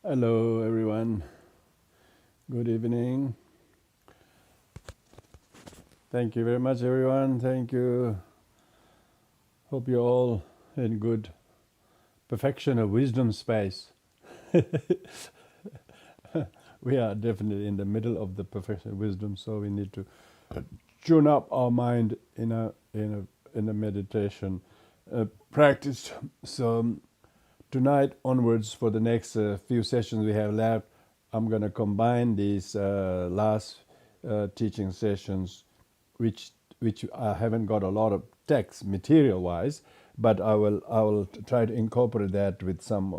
Hello everyone, good evening. Thank you very much everyone, thank you. Hope you're all in good perfection of wisdom space. We are definitely in the middle of the perfection of wisdom, so we need to tune up our mind in a meditation practice. So tonight onwards, for the next few sessions we have left, I'm going to combine these last teaching sessions, which I haven't got a lot of text material wise, but I will try to incorporate that with some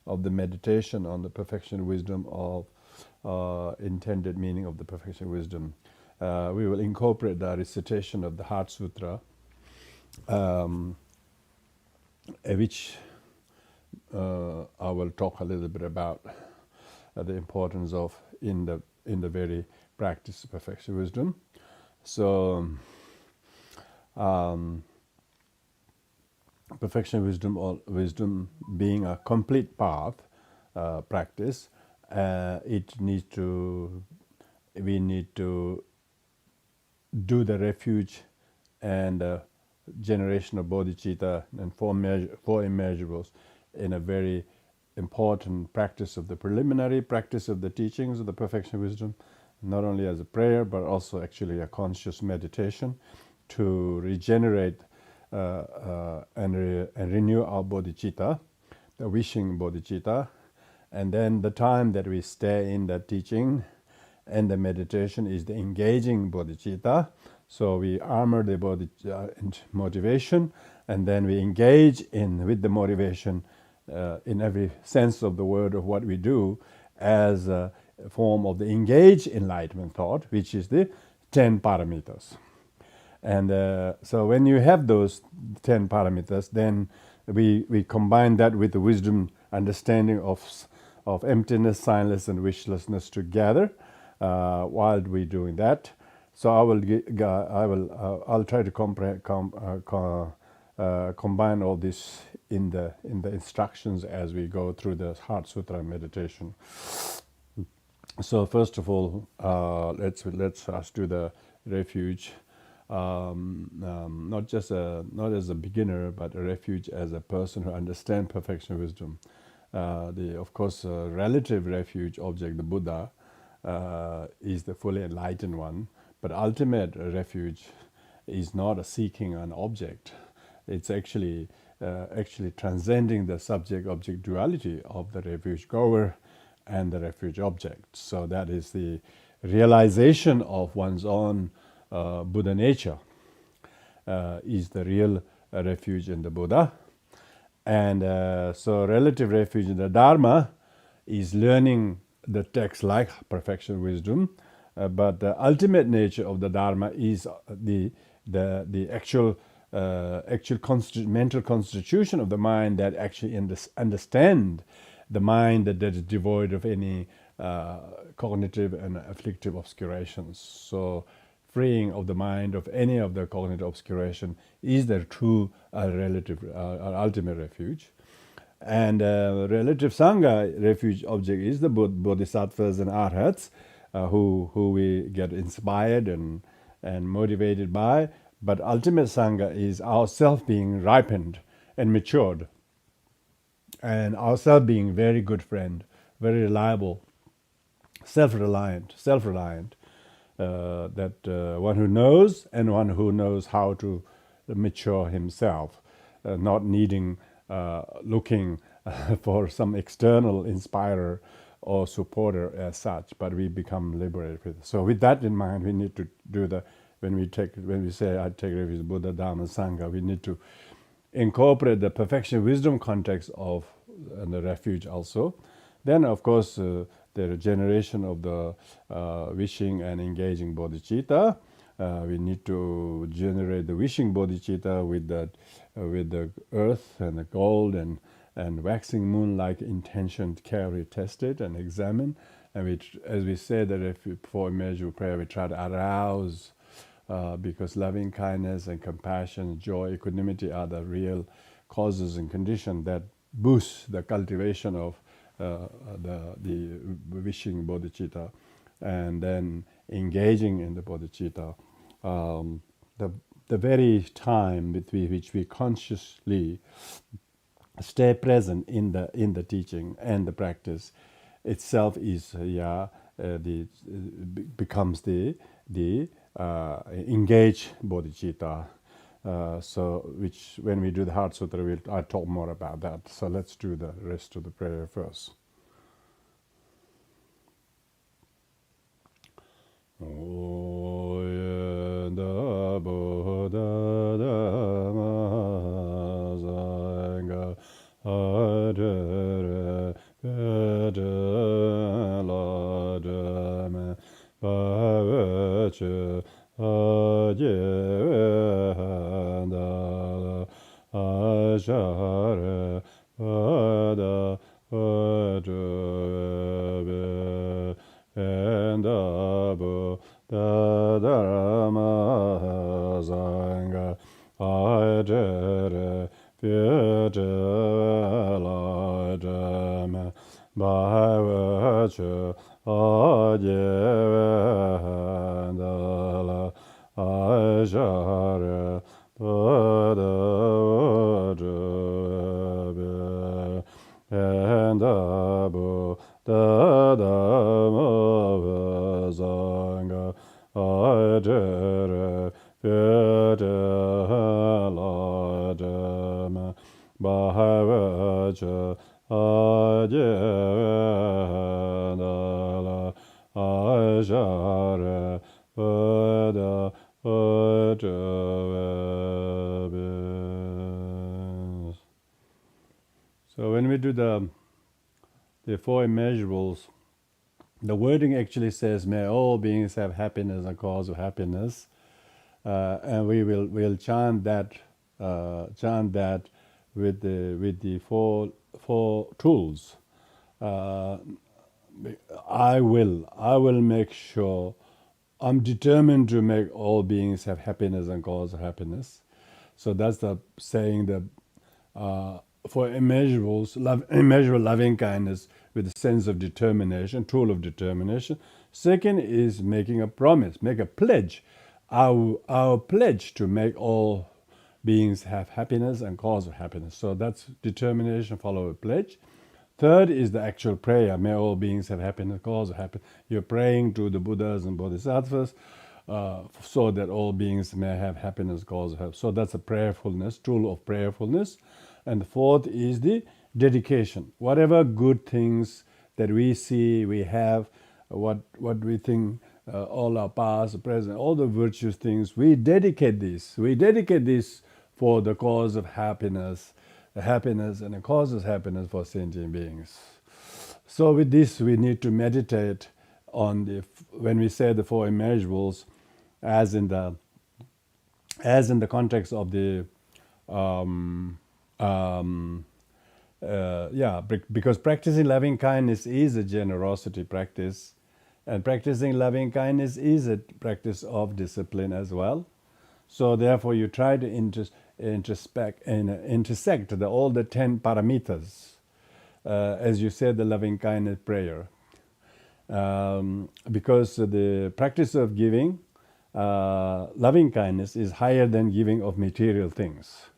of the meditation on the perfection wisdom of intended meaning of the perfection wisdom. We will incorporate the recitation of the Heart Sutra, which I will talk a little bit about the importance of in the very practice of perfection wisdom. So perfection wisdom, or wisdom being a complete path practice, we need to do the refuge and generation of bodhicitta and four immeasurables in a very important practice of the preliminary practice of the teachings of the perfection wisdom, not only as a prayer but also actually a conscious meditation to regenerate and renew our bodhicitta, the wishing bodhicitta. And then the time that we stay in that teaching and the meditation is the engaging bodhicitta. So we armor the bodhicitta motivation, and then we engage with the motivation in every sense of the word of what we do as a form of the engaged enlightenment thought, which is the 10 paramitas. And so when you have those 10 paramitas, then we combine that with the wisdom understanding of emptiness, signless, and wishlessness together while we're doing that. So I'll try to combine all this in the instructions as we go through the Heart Sutra meditation. So first of all, let's us do the refuge. Not as a beginner, but a refuge as a person who understands perfection wisdom. Of course, relative refuge object, the Buddha, is the fully enlightened one. But ultimate refuge is not a seeking an object. It's actually transcending the subject-object duality of the refuge goer and the refuge object. So that is the realization of one's own Buddha nature is the real refuge in the Buddha. And so relative refuge in the Dharma is learning the text like perfection wisdom, but the ultimate nature of the Dharma is the actual mental constitution of the mind that actually understand the mind that is devoid of any cognitive and afflictive obscurations. So freeing of the mind of any of the cognitive obscuration is the true relative ultimate refuge. And relative Sangha refuge object is the bodhisattvas and arhats who we get inspired and motivated by. But ultimate Sangha is ourself being ripened and matured, and ourself being very good friend, very reliable, self-reliant, that one who knows and one who knows how to mature himself, not needing looking for some external inspirer or supporter as such, but we become liberated with it. So with that in mind, we need to do when we say I take refuge in Buddha, Dharma, Sangha, we need to incorporate the perfection wisdom context of the refuge also. Then of course the generation of the wishing and engaging bodhicitta. We need to generate the wishing bodhicitta with the earth and the gold and waxing moon-like intention to carry, test it, and examine. And as we said, that before immeasurable prayer, we try to arouse, because loving kindness and compassion, joy, equanimity are the real causes and conditions that boost the cultivation of the wishing bodhicitta, and then engaging in the bodhicitta. The the very time with which we consciously stay present in the teaching and the practice itself is becomes the engaged bodhicitta. So which when we do the Heart Sutra, I'll talk more about that. So let's do the rest of the prayer first. Oyenda Buddha Dhamma Sangha Adere Pede La Dhamma Bhavacha Ajevendala Ashare Pada Padre and Abu Dharma Sangha Ajere Pede Dhamma Bhavacha Ajevendala Ashare Padre and Abu Dhamma Sangha Ajere Pede Dhamma Bhavacha Ajevendala Ashare Pada Padre. So when we do the four immeasurables, the wording actually says, "May all beings have happiness, a cause of happiness," and we'll chant that with the four tools. I will make sure. I'm determined to make all beings have happiness and cause of happiness. So that's the saying that for immeasurables, immeasurable loving kindness with a sense of determination, tool of determination. Second is making a promise, make a pledge. Our pledge to make all beings have happiness and cause of happiness. So that's determination, follow a pledge. Third is the actual prayer. May all beings have happiness, cause of happiness. You're praying to the Buddhas and Bodhisattvas so that all beings may have happiness, cause of happiness. So that's a prayerfulness, tool of prayerfulness. And the fourth is the dedication. Whatever good things that we see, we have, what we think, all our past, present, all the virtuous things, we dedicate this. We dedicate this for the cause of happiness, the happiness and the causes happiness for sentient beings. So with this, we need to meditate on when we say the four immeasurables, as in the context of the because practicing loving kindness is a generosity practice, and practicing loving kindness is a practice of discipline as well. So therefore, you try to intersect all the 10 paramitas, as you said, the loving kindness prayer, because the practice of giving loving kindness is higher than giving of material things.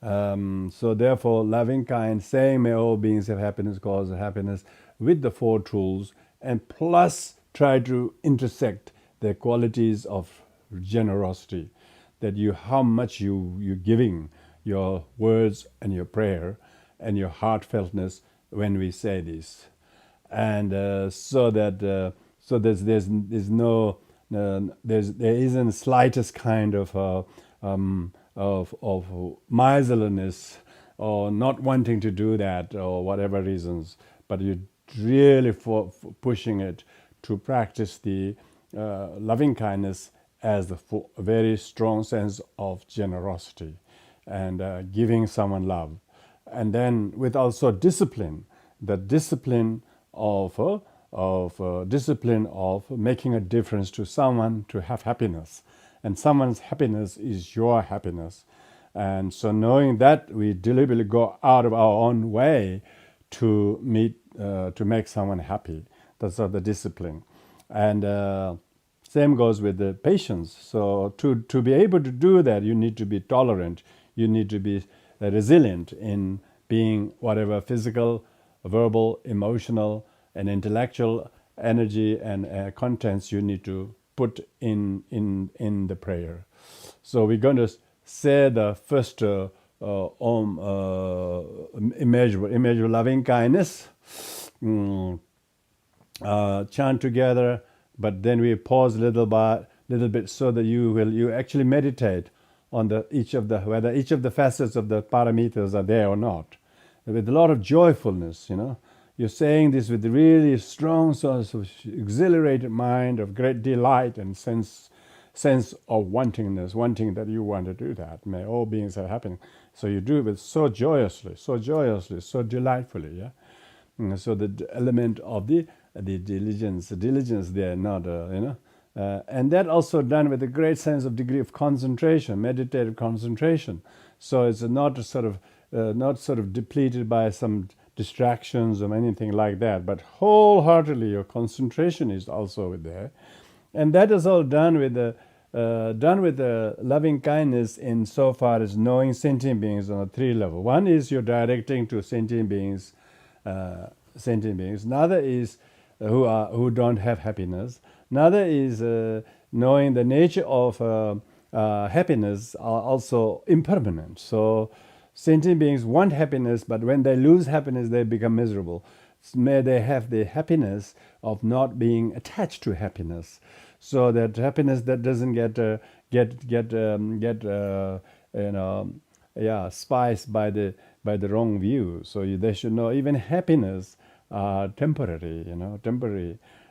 So therefore, loving kind, saying may all beings have happiness, cause of happiness, with the four tools, and plus try to intersect the qualities of generosity, that how much you're giving your words and your prayer and your heartfeltness when we say this, and so there isn't slightest kind of miserliness or not wanting to do that or whatever reasons, but you're really pushing it to practice the loving kindness as a very strong sense of generosity and giving someone love. And then with also discipline, the discipline of making a difference to someone to have happiness. And someone's happiness is your happiness. And so knowing that, we deliberately go out of our own way to meet to make someone happy. That's sort of the discipline. And same goes with the patience. So to be able to do that, you need to be tolerant. You need to be resilient in being whatever physical, verbal, emotional, and intellectual energy and contents you need to put in the prayer. So we're going to say the first immeasurable loving kindness, chant together, but then we pause a little bit so that you actually meditate on whether each of the facets of the paramitas are there or not, with a lot of joyfulness. You're saying this with a really strong sort of exhilarated mind of great delight and sense of wanting that you want to do that. May all beings have happiness. So you do it with so joyously, so delightfully. Yeah. So the element of the diligence there, not and that also done with a great sense of degree of concentration, meditative concentration. So it's not sort of depleted by some distractions or anything like that, but wholeheartedly your concentration is also there, and that is all done with the loving kindness in so far as knowing sentient beings on a 3 level. One is you're directing to sentient beings. Another is who don't have happiness. Another is knowing the nature of happiness are also impermanent. So sentient beings want happiness, but when they lose happiness, they become miserable. May they have the happiness of not being attached to happiness, so that happiness that doesn't spiced by the wrong view. So they should know even happiness are temporary,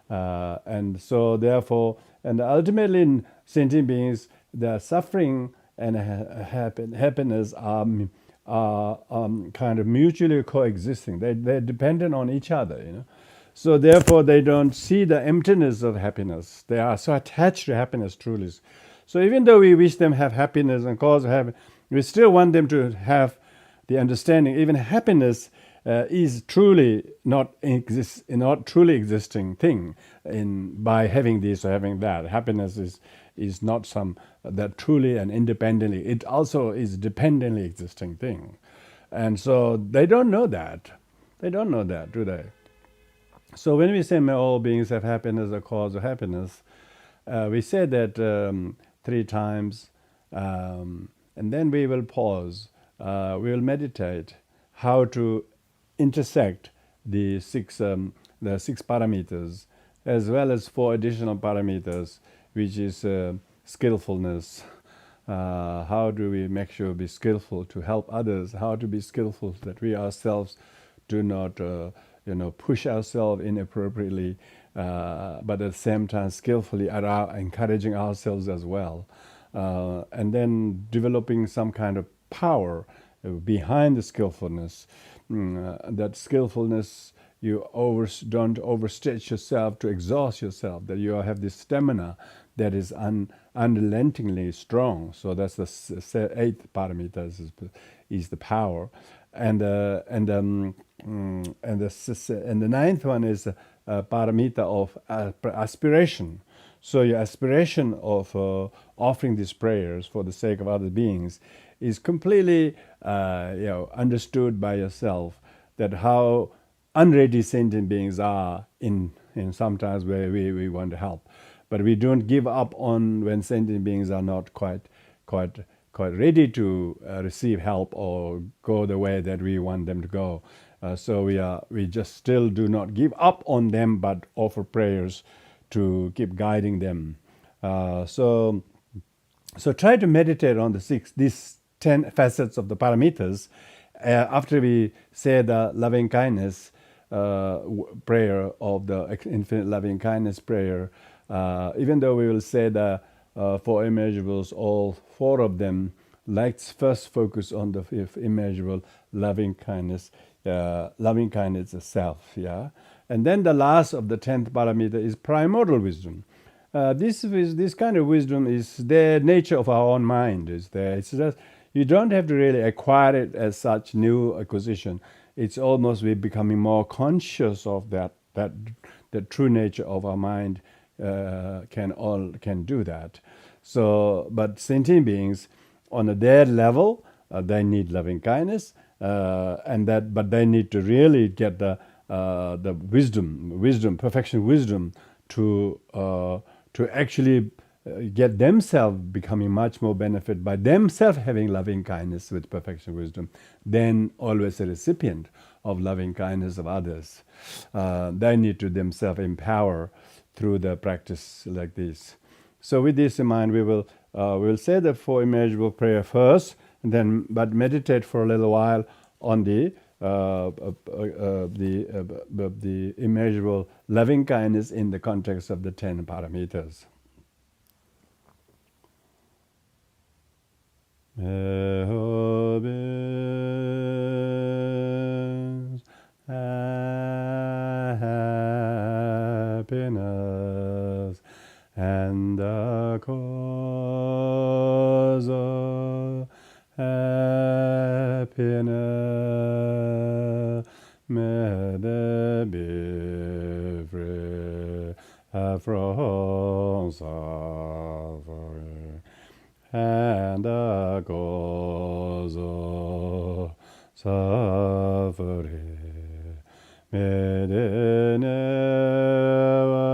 and so therefore, and ultimately, sentient beings, their suffering and happiness are kind of mutually coexisting. They're dependent on each other, So therefore, they don't see the emptiness of happiness. They are so attached to happiness, truly. So even though we wish them have happiness and cause of happiness, we still want them to have the understanding. Even happiness is truly not truly existing thing by having this or having that. Happiness is not some that truly and independently. It also is dependently existing thing, and so they don't know that. They don't know that, do they? So when we say may all beings have happiness, a cause of happiness, we say that 3 times, and then we will pause. We will meditate how to intersect the 6 parameters, as well as 4 additional parameters, which is skillfulness. How do we make sure be skillful to help others? How to be skillful that we ourselves do not push ourselves inappropriately, but at the same time skillfully encouraging ourselves as well, and then developing some kind of power behind the skillfulness. That skillfulness, you don't overstretch yourself to exhaust yourself, that you have this stamina that is unrelentingly strong. So that's the 8th parameter is the power, and the 9th one is a parameter of aspiration. So your aspiration of offering these prayers for the sake of other beings is completely understood by yourself, that how unready sentient beings are in sometimes where we want to help, but we don't give up on when sentient beings are not quite ready to receive help or go the way that we want them to go. So we just still do not give up on them, but offer prayers to keep guiding them. So try to meditate on these 10 facets of the paramitas. After we say the loving kindness prayer of the infinite loving kindness prayer, even though we will say the 4 immeasurables, all 4 of them, let's first focus on the 5th immeasurable loving kindness itself. Yeah, and then the last of the 10th parameter is primordial wisdom. This kind of wisdom is the nature of our own mind. Is there? It's just, you don't have to really acquire it as such new acquisition. it's almost we're becoming more conscious of that the true nature of our mind can do that. So, but sentient beings on their level, they need loving kindness, but they need to really get the perfection wisdom to actually get themselves becoming much more benefit by themselves having loving kindness with perfection wisdom than always a recipient of loving kindness of others. They need to themselves empower through the practice like this. So with this in mind, we will say the four immeasurable prayer first, and then but meditate for a little while on the immeasurable loving kindness in the context of the 10 paramitas. Happiness and the cause of happiness, may they be free from suffering, and the cause of suffering, may they never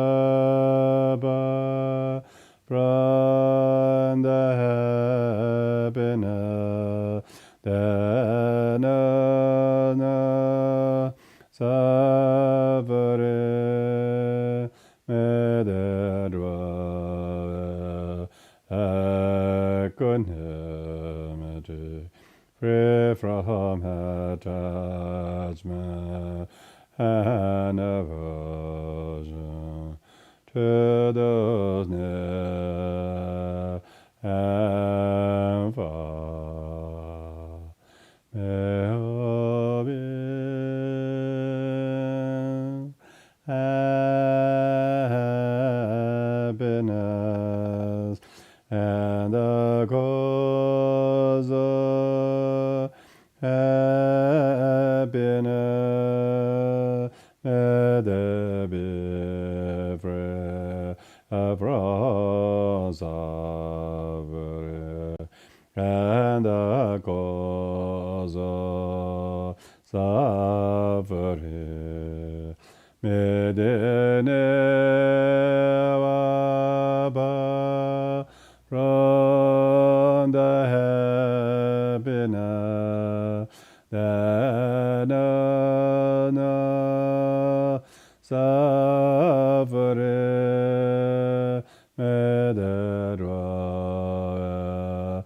part from the happiness that no suffering, may they dwell equanimity, free from attachment and aversion to those near and far. May all beings happiness and the cause of happiness, may they be free from suffering, and the cause of suffering, may they never part from the happiness that no suffering, may they dwell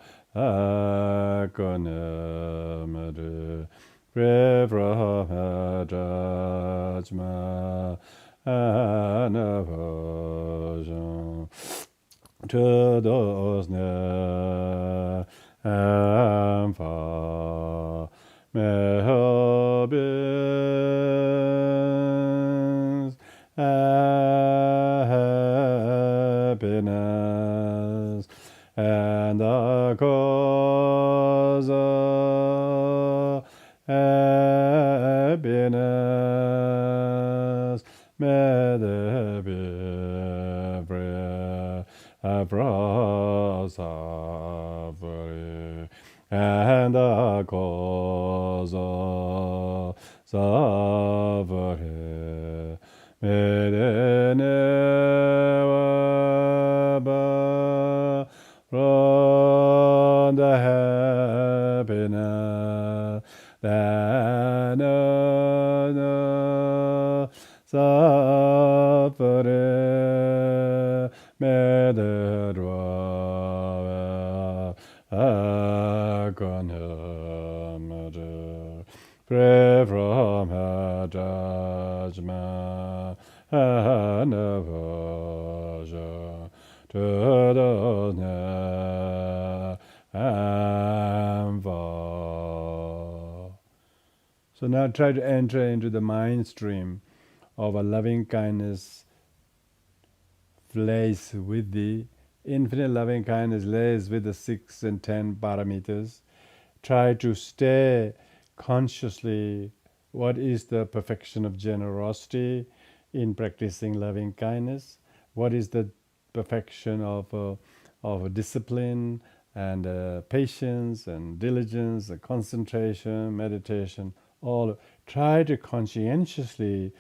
equanimity, free from attachment and aversion to those near and far. May all beings happiness and the cause of happiness, may they be free from suffering, and the cause of suffering, may they never part from the happiness that no suffering, may they dwell equanimity, free from attachment and aversion to those near and far. So now try to enter into the mind stream of a loving kindness lays with the infinite loving kindness lays with the 6 and 10 paramitas. Try to stay consciously What is the perfection of generosity in practicing loving kindness? What is the perfection of discipline and patience and diligence and concentration, meditation? All try to conscientiously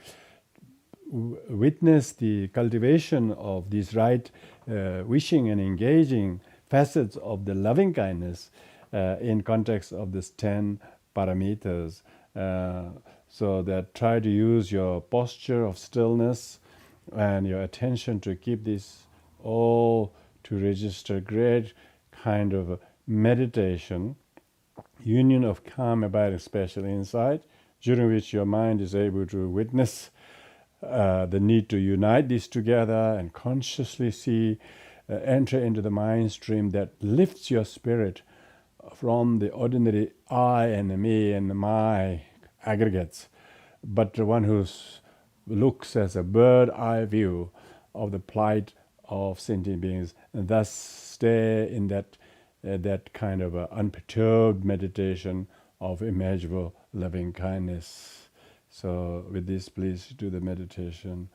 witness the cultivation of these right wishing and engaging facets of the loving kindness in context of this 10 parameters. So that try to use your posture of stillness and your attention to keep this all to register great kind of meditation, union of calm abiding special insight, during which your mind is able to witness the need to unite these together and consciously see, enter into the mind stream that lifts your spirit from the ordinary I and the me and the my aggregates, but the one who looks as a bird eye view of the plight of sentient beings, and thus stay in that kind of unperturbed meditation of immeasurable loving kindness. So with this, please do the meditation.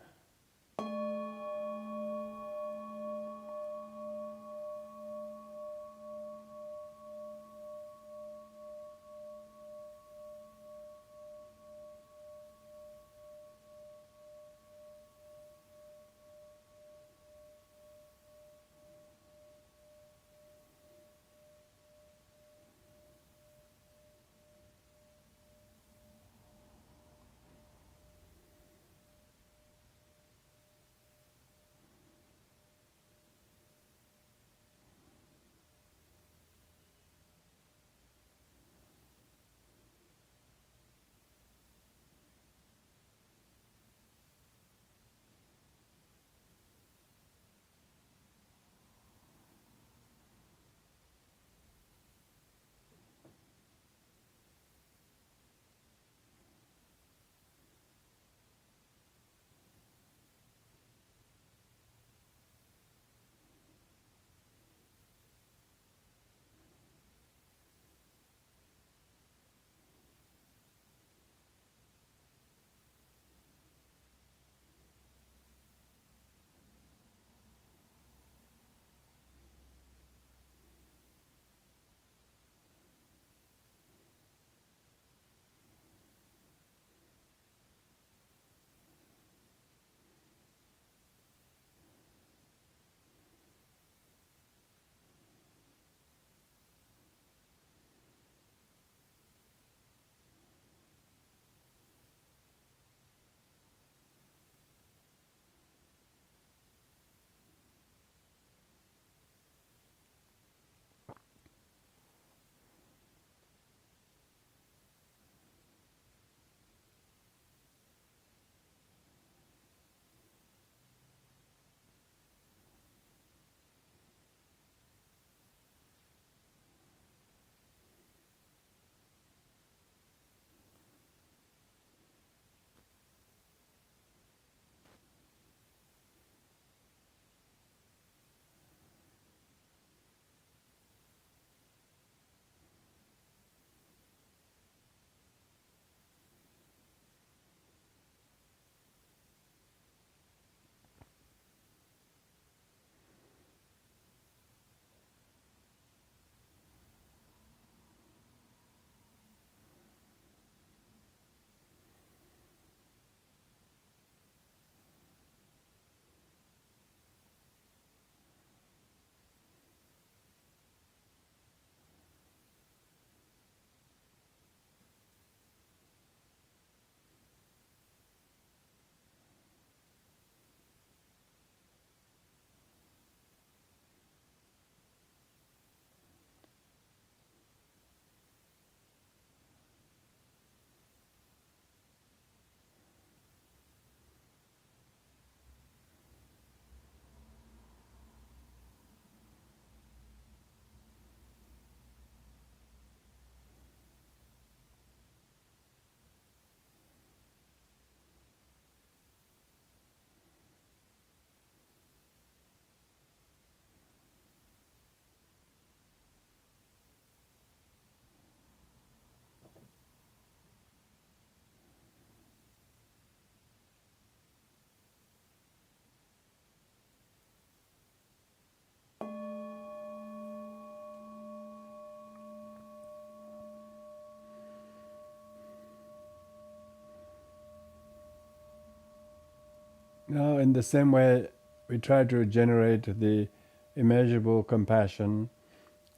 Now, in the same way, we try to generate the immeasurable compassion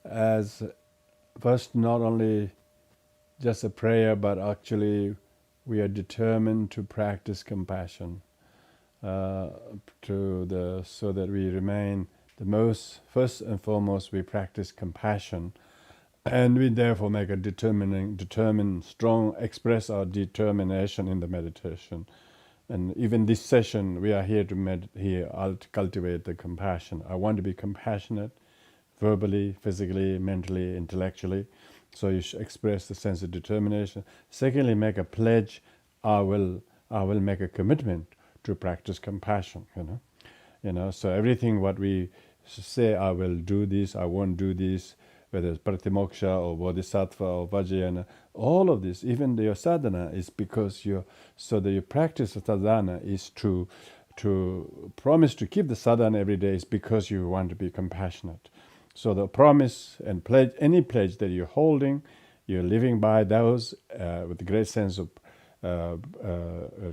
as first not only just a prayer, but actually we are determined to practice compassion so that we remain the most, first and foremost, we practice compassion, and we therefore make a strong, express our determination in the meditation. And even this session, we are here to cultivate the compassion. I want to be compassionate, verbally, physically, mentally, intellectually. So you should express the sense of determination. Secondly, make a pledge. I will make a commitment to practice compassion. So everything what we say, I will do this, I won't do this, whether it's pratimoksha or bodhisattva or vajrayana, all of this, even your sadhana, is because so that your practice of sadhana is to promise to keep the sadhana every day is because you want to be compassionate. So the promise and pledge, any pledge that you're holding, you're living by those with a great sense of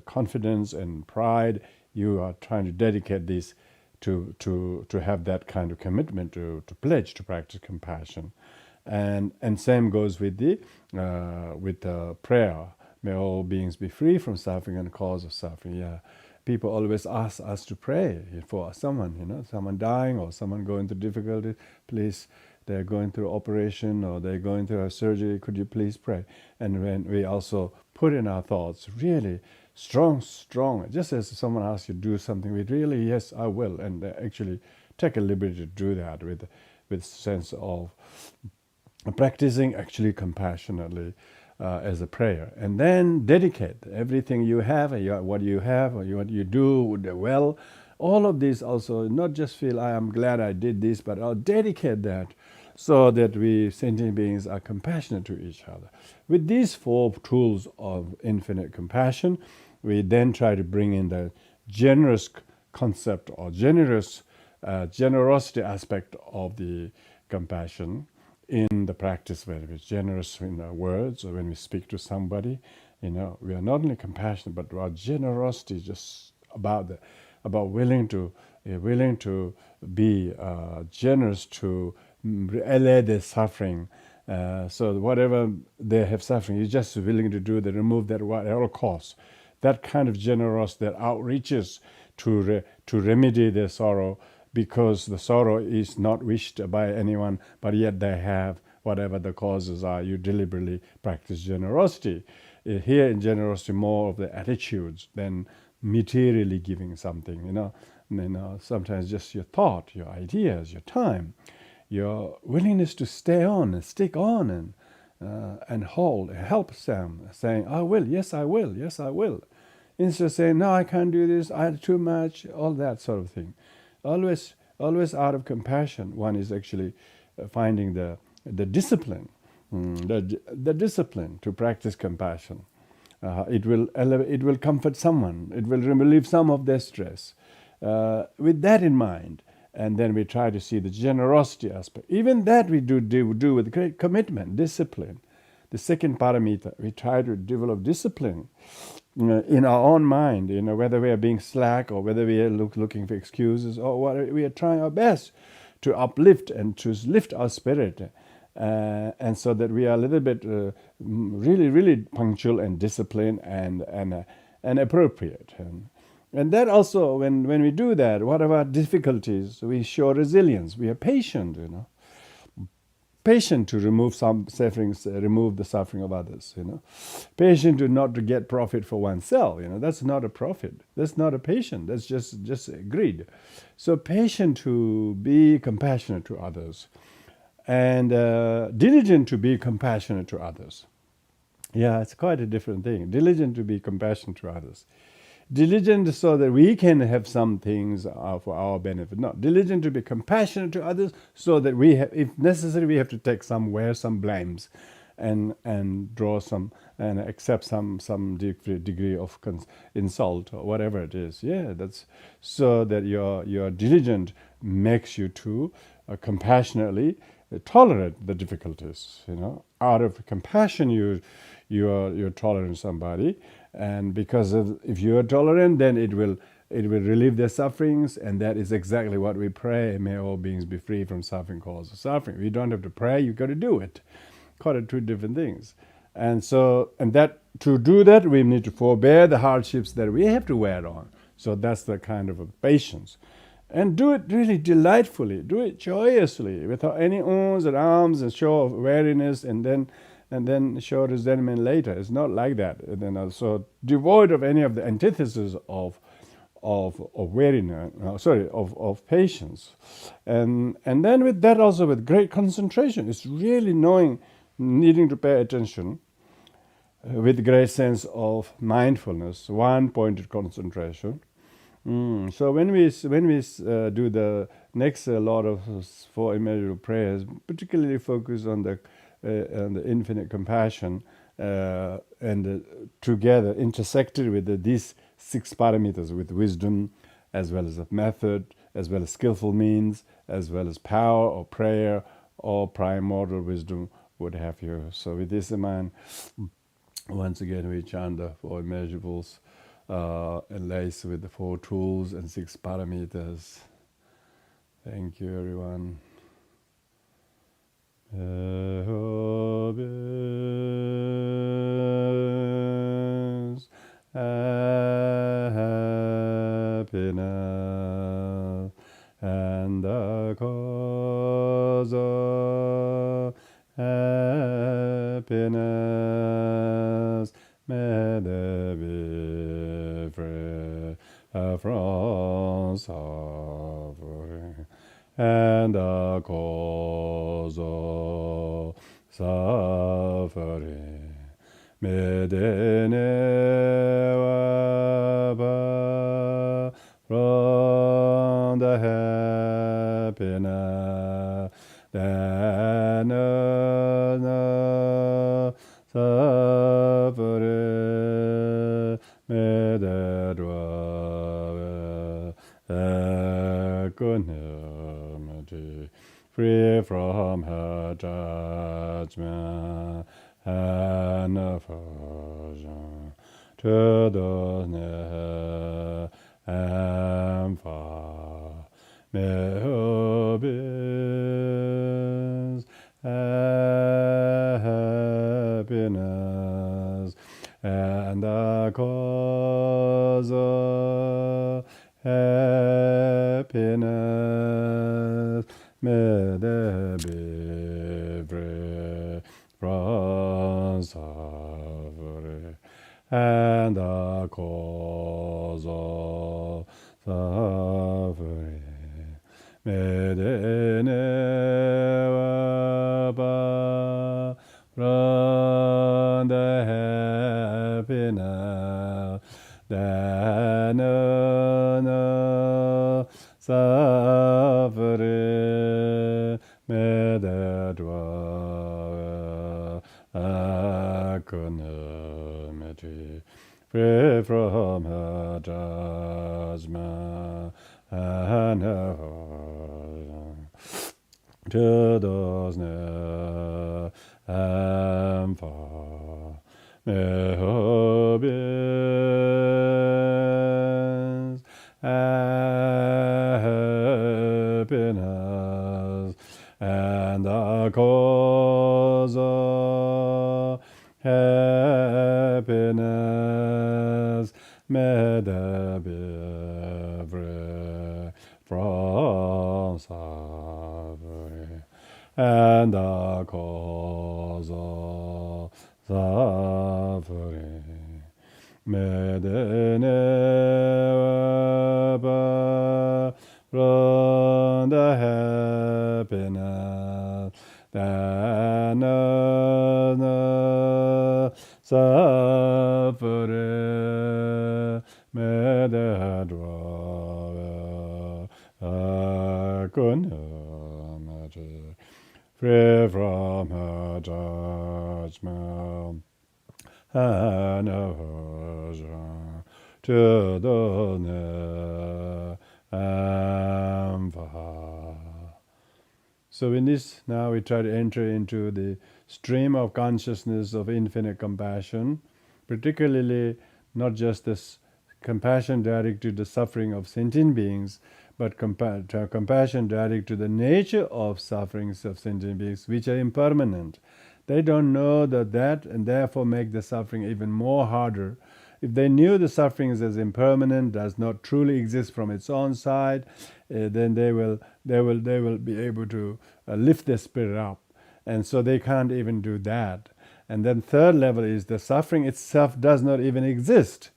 confidence and pride. You are trying to dedicate this to have that kind of commitment to pledge to practice compassion, and same goes with the prayer. May all beings be free from suffering and cause of suffering. Yeah, people always ask us to pray for someone, someone dying or someone going through difficulties. Please, they're going through operation or they're going through a surgery. Could you please pray? And when we also put in our thoughts really strong, just as someone asks you to do something with really, yes, I will, and actually take a liberty to do that with sense of practicing actually compassionately as a prayer, and then dedicate everything you have, what you have, or what you do well. All of this also, not just feel I am glad I did this, but I'll dedicate that so that we sentient beings are compassionate to each other. With these four tools of infinite compassion, we then try to bring in the generous concept or generosity aspect of the compassion in the practice, where we're generous in our words or when we speak to somebody. We are not only compassionate, but our generosity is just about willing to be generous to allay their suffering. So whatever they have suffering, you're just willing to remove that at all costs. That kind of generosity that outreaches to remedy their sorrow, because the sorrow is not wished by anyone, but yet they have whatever the causes are. You deliberately practice generosity. Here in generosity, more of the attitudes than materially giving something. Sometimes just your thought, your ideas, your time, your willingness to stay on and stick on and hold and help them, saying, I will, yes, I will, yes, I will. Instead of saying, no, I can't do this, I had too much, all that sort of thing. Always out of compassion, one is actually finding the discipline, the discipline to practice compassion. It will comfort someone. It will relieve some of their stress. With that in mind, and then we try to see the generosity aspect. Even that we do with great commitment, discipline. The second paramita, we try to develop discipline in our own mind, whether we are being slack or whether we are looking for excuses, or what, we are trying our best to uplift and to lift our spirit, and so that we are a little bit really, really punctual and disciplined and appropriate. And that also, when we do that, whatever difficulties, we show resilience. We are patient, patient to remove some sufferings, remove the suffering of others, patient not to get profit for oneself, that's not a profit, that's not a patient, that's just greed. So patient to be compassionate to others, and diligent to be compassionate to others. Yeah, it's quite a different thing. Diligent to be compassionate to others. Diligent so that we can have some things for our benefit. Not diligent to be compassionate to others so that we have, if necessary, we have to take some blames and draw some and accept some degree of insult or whatever it is. Yeah, that's so that your diligent makes you to compassionately tolerate the difficulties. Out of compassion, you're tolerant somebody. And because if you are tolerant, then it will it will relieve their sufferings, and that is exactly what we pray. May all beings be free from suffering, cause of suffering. We don't have to pray, you got to do it. Call it two different things. And that to do that, we need to forbear the hardships that we have to wear on. So that's the kind of a patience. And do it really delightfully, do it joyously, without any ums and arms and show of weariness, and then show resentment later. It's not like that. And then so devoid of any of the antithesis of weariness, of patience, and then with that also with great concentration. It's really needing to pay attention with great sense of mindfulness, one-pointed concentration. So when we do the next lot of four immeasurable prayers, particularly focus on the infinite compassion, and together intersected with these 6 parameters, with wisdom, as well as a method, as well as skillful means, as well as power or prayer or primordial wisdom, what have you. So with this in mind, once again we chant the 4 immeasurables, and lace with the 4 tools and 6 parameters. Thank you, everyone. Happiness and the cause of happiness, may they be free from suffering, and the cause of suffering, may they never part from the happiness that no suffering, may they dwell equanimity, free from her judgment and aversion to those near and far. May her beings happiness and the cause of happiness, may they be free from suffering, and the cause of suffering, may they never part from the happiness that no suffering, may they dwell equanimity, free from her judgment and aversion to those near and far. May her beings happiness and the cause of happiness, may they be free from suffering, and the cause of suffering, may they never part from the happiness that no suffering, may they dwell equanimity, free from her judgment and aversion to the near and far. So in this, now we try to enter into the stream of consciousness of infinite compassion, particularly not just this compassion directed to the suffering of sentient beings, but compassion directed to the nature of sufferings of sentient beings, which are impermanent. They don't know that and therefore make the suffering even more harder. If they knew the suffering is as impermanent, does not truly exist from its own side, then they will be able to lift their spirit up. And so they can't even do that. And then third level is the suffering itself does not even exist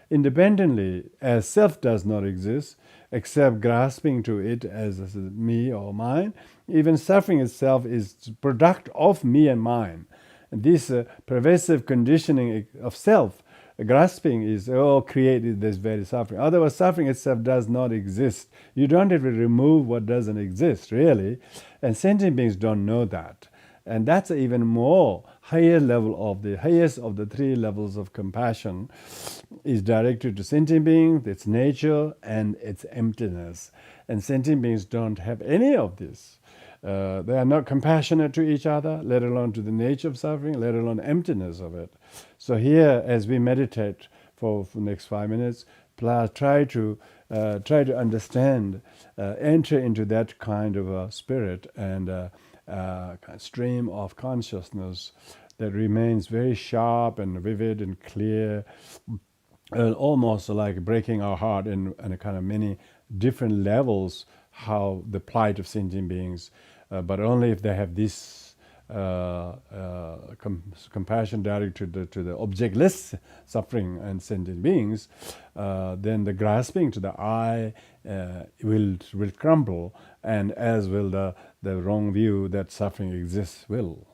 independently, as self does not exist, except grasping to it as me or mine. Even suffering itself is product of me and mine. And this pervasive conditioning of self, grasping is, created this very suffering. Otherwise, suffering itself does not exist. You don't have to remove what doesn't exist, really. And sentient beings don't know that. And that's even more higher level of the highest of the three levels of compassion is directed to sentient beings, its nature, and its emptiness. And sentient beings don't have any of this. They are not compassionate to each other, let alone to the nature of suffering, let alone emptiness of it. So here, as we meditate for the next 5 minutes, try to understand, enter into that kind of a spirit and stream of consciousness that remains very sharp and vivid and clear, almost like breaking our heart in a kind of many different levels, how the plight of sentient beings, but only if they have this compassion directed to the objectless suffering and sentient beings, then the grasping to the I will crumble, and as will the wrong view that suffering exists will.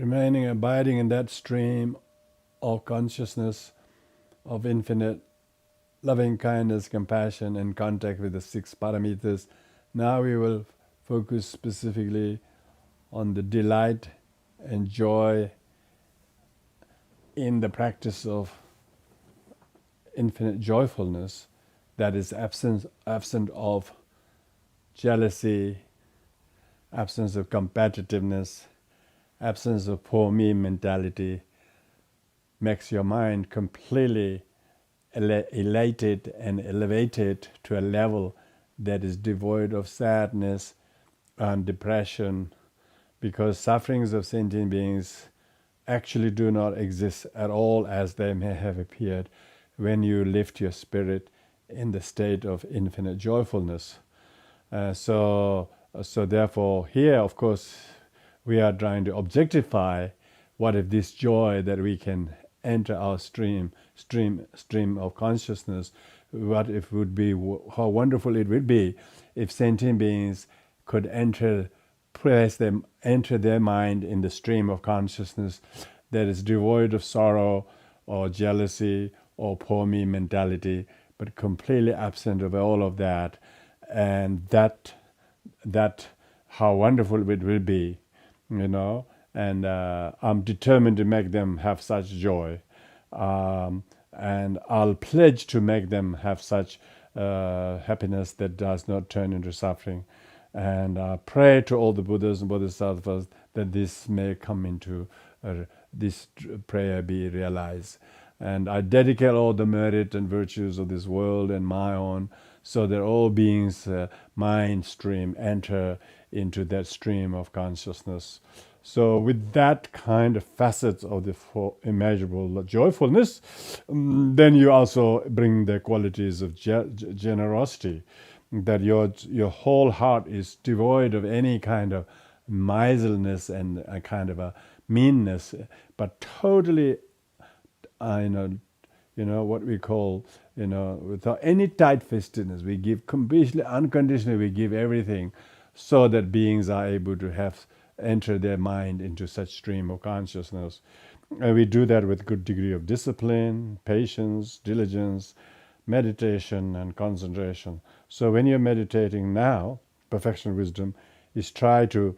remaining abiding in that stream of consciousness of infinite loving kindness, compassion, and contact with the 6 paramitas. Now we will focus specifically on the delight and joy in the practice of infinite joyfulness that is absent of jealousy, absence of competitiveness, absence of poor me mentality, makes your mind completely elated and elevated to a level that is devoid of sadness and depression, because sufferings of sentient beings actually do not exist at all as they may have appeared when you lift your spirit in the state of infinite joyfulness. So therefore here, of course, we are trying to objectify what if this joy that we can enter our stream of consciousness, what if would be, how wonderful it would be if sentient beings could enter their mind in the stream of consciousness that is devoid of sorrow or jealousy or poor me mentality, but completely absent of all of that. And that how wonderful it will be, and I'm determined to make them have such joy, and I'll pledge to make them have such happiness that does not turn into suffering. And pray to all the Buddhas and Bodhisattvas that this may come into, this prayer be realized. And I dedicate all the merit and virtues of this world and my own, so that all beings' mind stream enter into that stream of consciousness. So with that kind of facets of the immeasurable joyfulness, then you also bring the qualities of generosity, that your whole heart is devoid of any kind of miserliness and a kind of a meanness, but totally, what we call, without any tight-fistedness. We give completely, unconditionally, we give everything, so that beings are able to enter their mind into such stream of consciousness. And we do that with good degree of discipline, patience, diligence, meditation, and concentration. So when you're meditating now, perfection wisdom is try to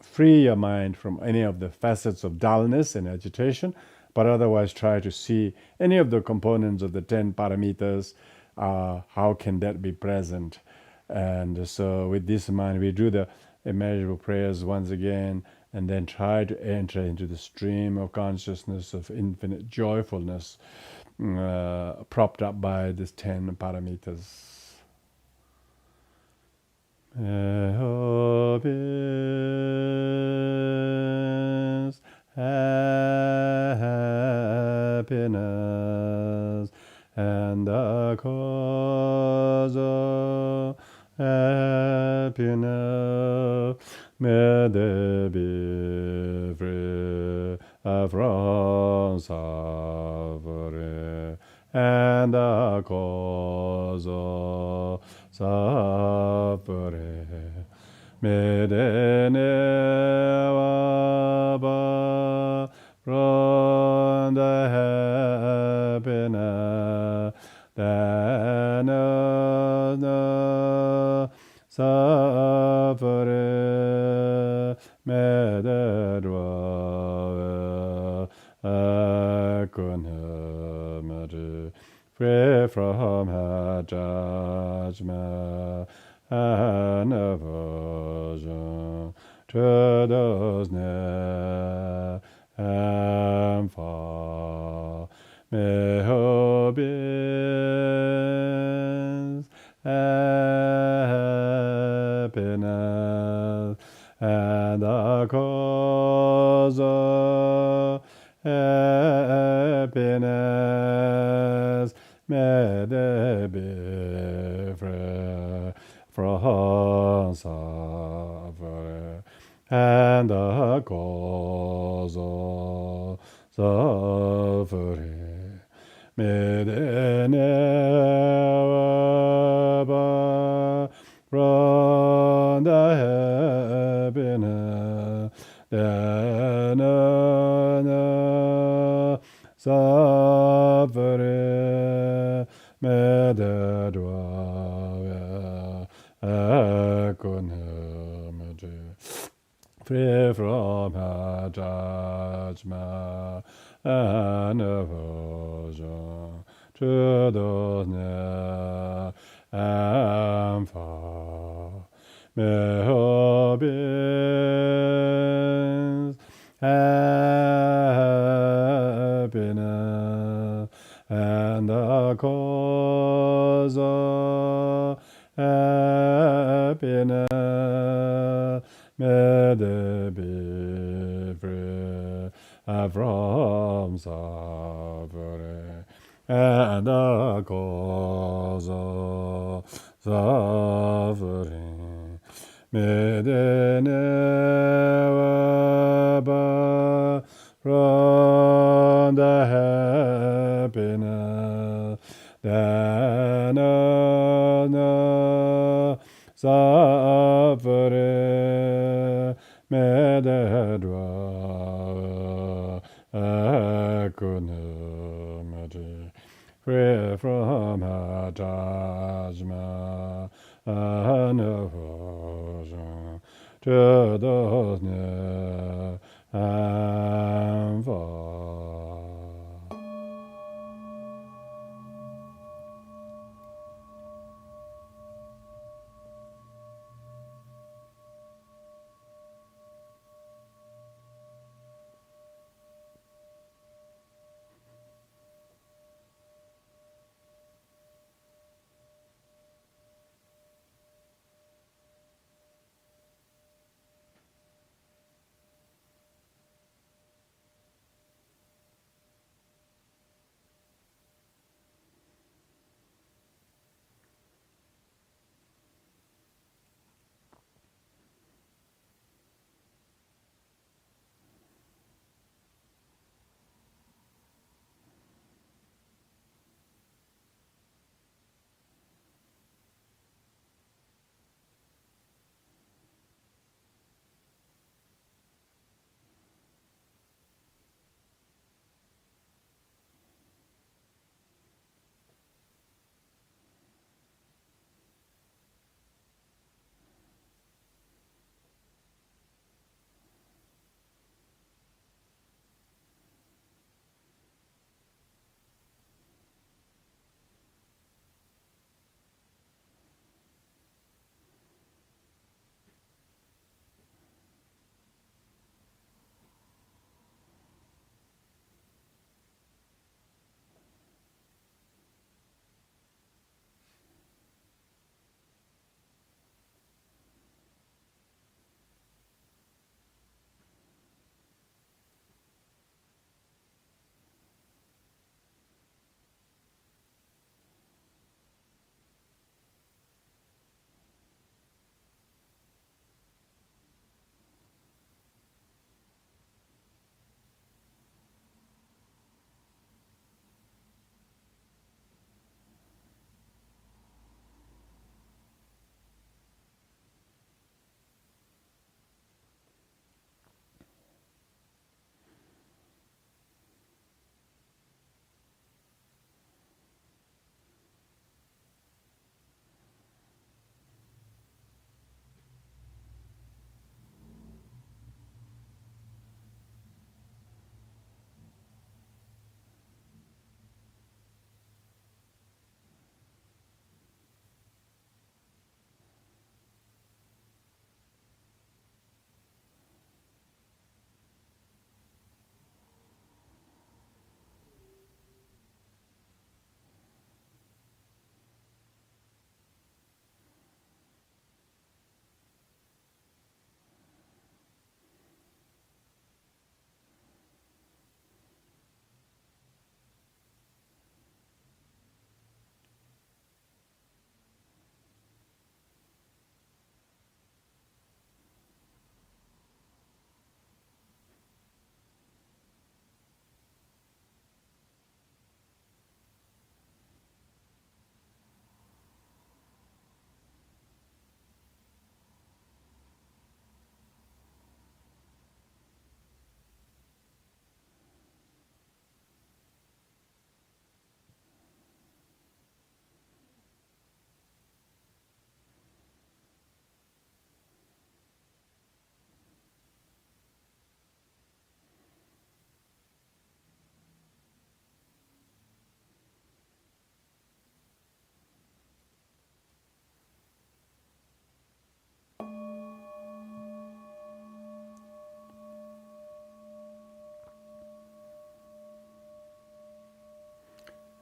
free your mind from any of the facets of dullness and agitation, but otherwise try to see any of the components of the 10 paramitas, how can that be present. And so with this in mind, we do the immeasurable prayers once again, and then try to enter into the stream of consciousness of infinite joyfulness, propped up by these 10 paramitas. Happiness and the cause of happiness, may they be free from suffering, and the cause of suffering, may they never part from the happiness that knows no suffering, may they dwell equanimity, free from her judgment and aversion to those near and far. May her beings happiness and the cause of happiness, may they be free from suffering, and the cause of suffering, may they never part from the happiness that free from her judgment and aversion to those near and far. May her beings happiness and the cause of happiness, may they be free from suffering and the cause of suffering. May they never burn from the happiness that no suffering. May they dwell equanimity, free from her judgment and aversion to those near and far.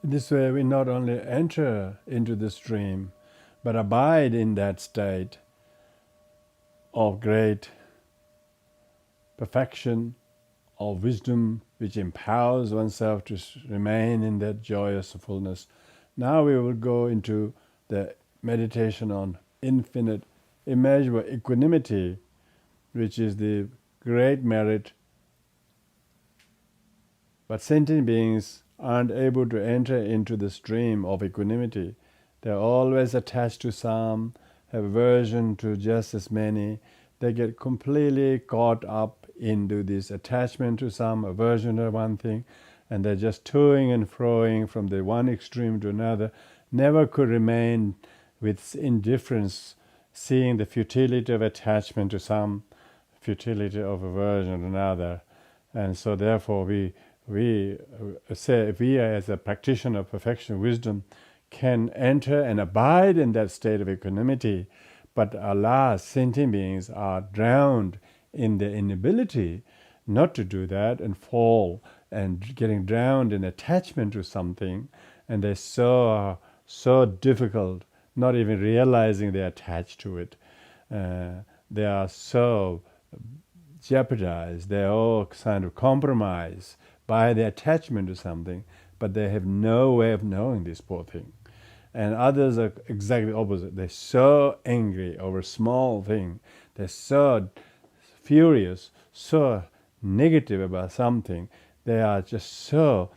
This way we not only enter into the stream, but abide in that state of great perfection, of wisdom, which empowers oneself to remain in that joyous fullness. Now we will go into the meditation on infinite, immeasurable equanimity, which is the great merit. But sentient beings aren't able to enter into the stream of equanimity. They're always attached to some, have aversion to just as many. They get completely caught up into this attachment to some, aversion to one thing, and they're just toing and froing from the one extreme to another, never could remain with indifference, seeing the futility of attachment to some, futility of aversion to another. And so therefore we say we as a practitioner of perfection wisdom can enter and abide in that state of equanimity, but alas, sentient beings are drowned in their inability not to do that and fall and getting drowned in attachment to something, and they're so difficult, not even realizing they're attached to it. They are so jeopardized, they're all kind of compromised by the attachment to something, but they have no way of knowing this poor thing. And others are exactly opposite. They're so angry over a small thing. They're so furious, so negative about something. They are just so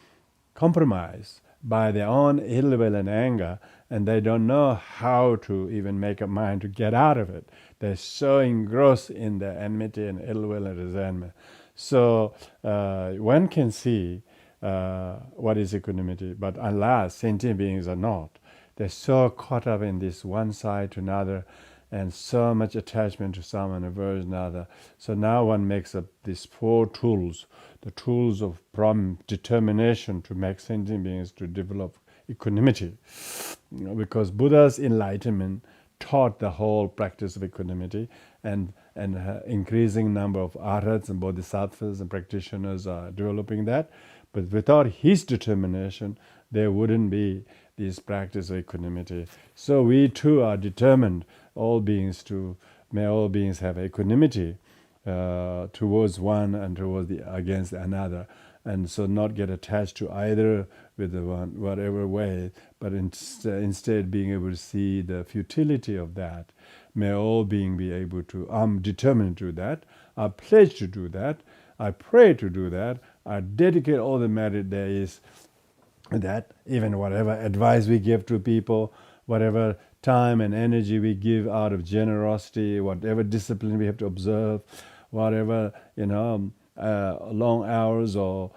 compromised by their own ill will and anger, and they don't know how to even make up mind to get out of it. They're so engrossed in their enmity and ill will and resentment. So one can see what is equanimity, but alas, sentient beings are not. They're so caught up in this one side to another, and so much attachment to some and aversion to another. So now one makes up these four tools, the tools of determination to make sentient beings to develop equanimity. Because Buddha's enlightenment taught the whole practice of equanimity, and increasing number of arhats and bodhisattvas and practitioners are developing that. But without his determination, there wouldn't be this practice of equanimity. So we too are determined, may all beings have equanimity towards one and towards against another, and so not get attached to either with the one, whatever way, but instead being able to see the futility of that. May all beings be able to, I'm determined to do that, I pledge to do that, I pray to do that, I dedicate all the merit there is that, even whatever advice we give to people, whatever time and energy we give out of generosity, whatever discipline we have to observe, whatever, long hours or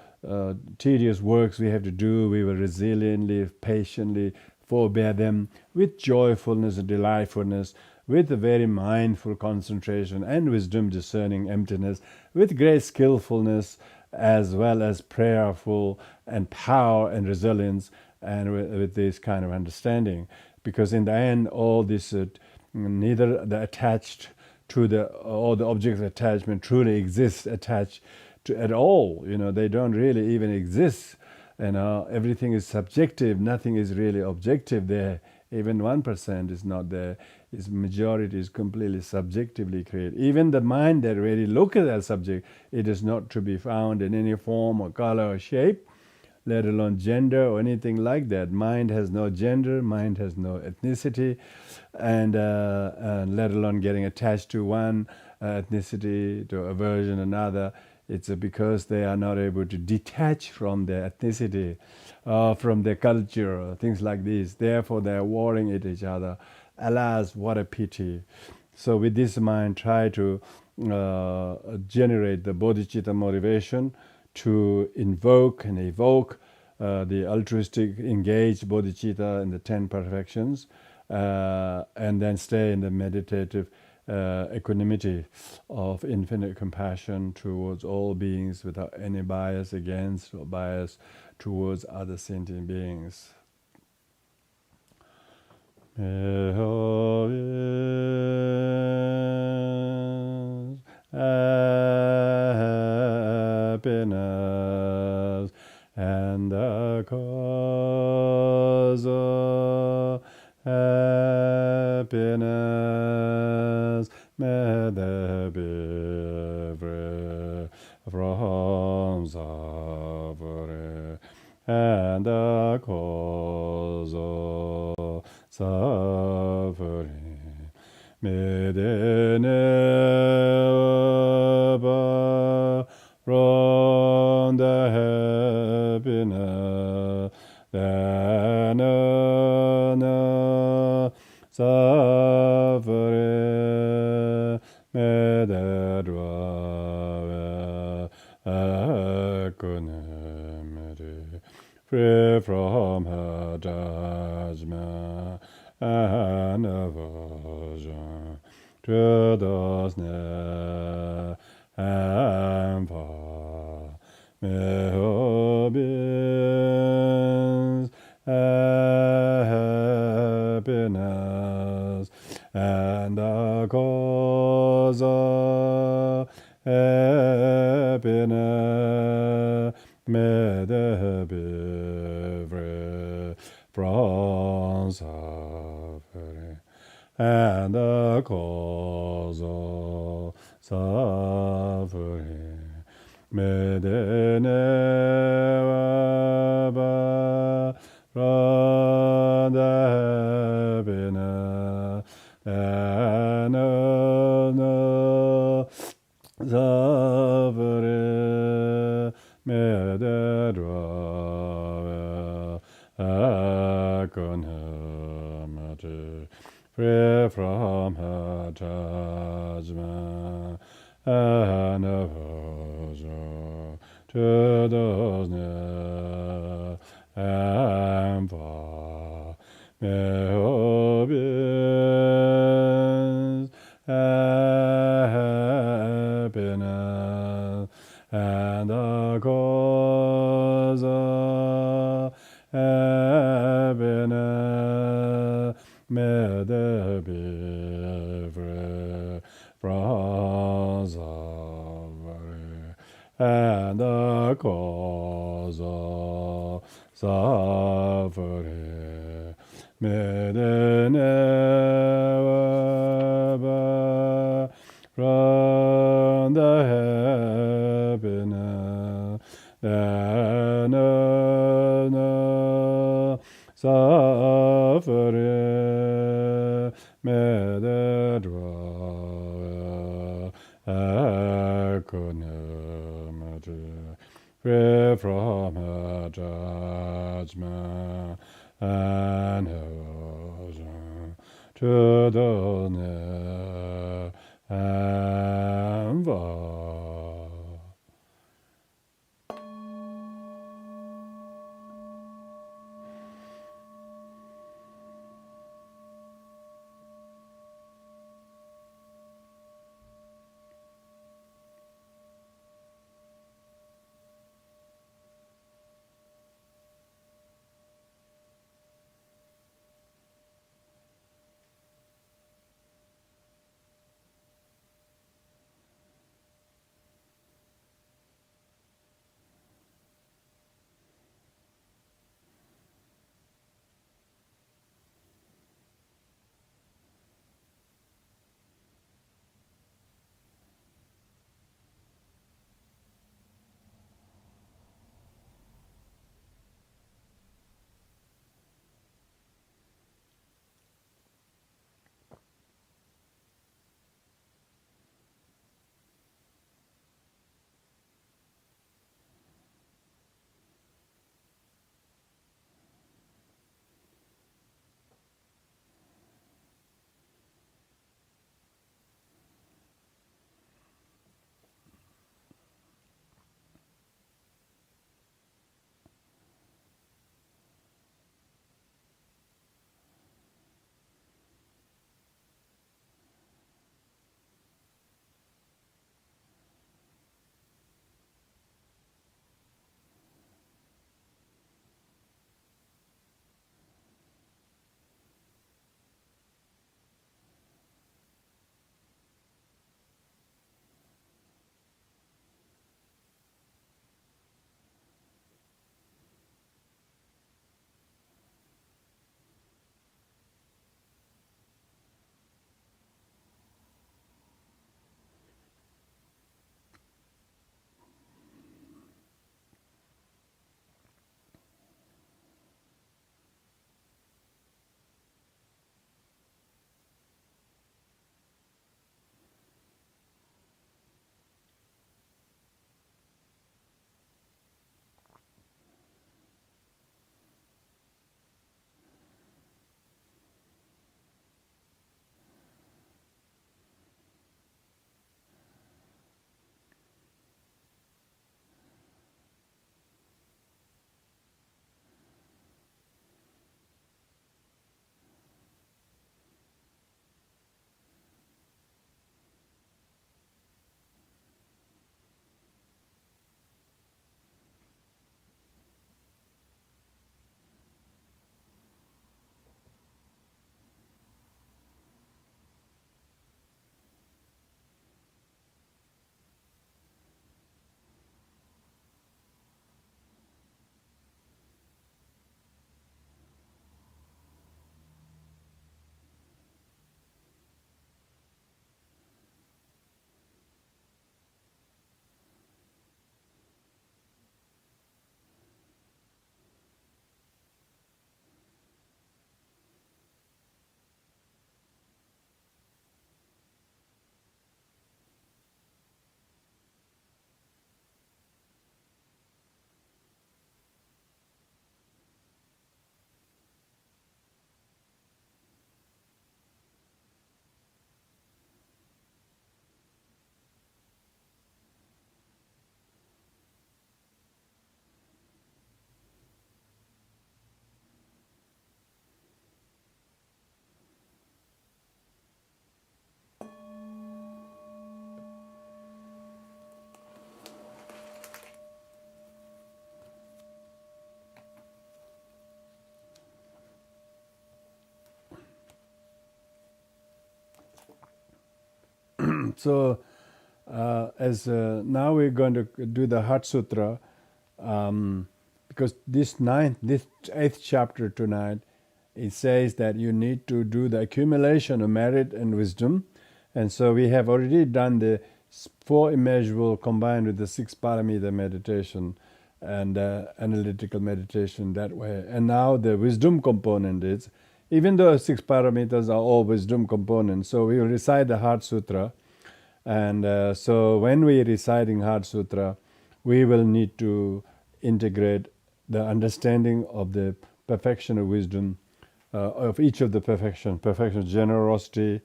tedious works we have to do, we will resiliently, patiently forbear them with joyfulness and delightfulness, with a very mindful concentration and wisdom discerning emptiness, with great skillfulness as well as prayerful and power and resilience, and with this kind of understanding. Because in the end, all this, neither the attached to all the objects of attachment truly exist attached to at all. They don't really even exist. Everything is subjective. Nothing is really objective there. Even 1% is not there. Its majority is completely subjectively created. Even the mind that really looks at that subject, it is not to be found in any form or color or shape, let alone gender or anything like that. Mind has no gender, mind has no ethnicity, and let alone getting attached to one ethnicity, to aversion another. It's because they are not able to detach from their ethnicity, from their culture, things like this. Therefore, they are warring at each other. Alas, what a pity. So with this mind, try to generate the bodhicitta motivation to invoke and evoke the altruistic, engaged bodhicitta in the 10 perfections, and then stay in the meditative equanimity of infinite compassion towards all beings without any bias against or bias towards other sentient beings. Happiness and the cause me de bivre from savre and the cause of suffering. Me de never from the happiness that no suffering me de dwell free from her judgment and aversion to those near and far. May obedience happiness and the cause of happiness may there be free from suffering and the cause of suffering. May they never be from the happiness and no suffering. May they dwell equanimity, free from her judgment and aversion to those near and far. May obedience happiness and the cause of happiness may there be free from suffering and the cause of suffering may they never be from the happiness that no suffering may they dwell equanimity, free from her judgment and aversion to the near and far. So, as now we're going to do the Heart Sutra, because this eighth chapter tonight, it says that you need to do the accumulation of merit and wisdom, and so we have already done the four immeasurable combined with the six paramita meditation and analytical meditation that way. And now the wisdom component is, even though six paramitas are all wisdom components, so we will recite the Heart Sutra. And so when we are reciting Heart Sutra, we will need to integrate the understanding of the perfection of wisdom, of each of the perfection of generosity,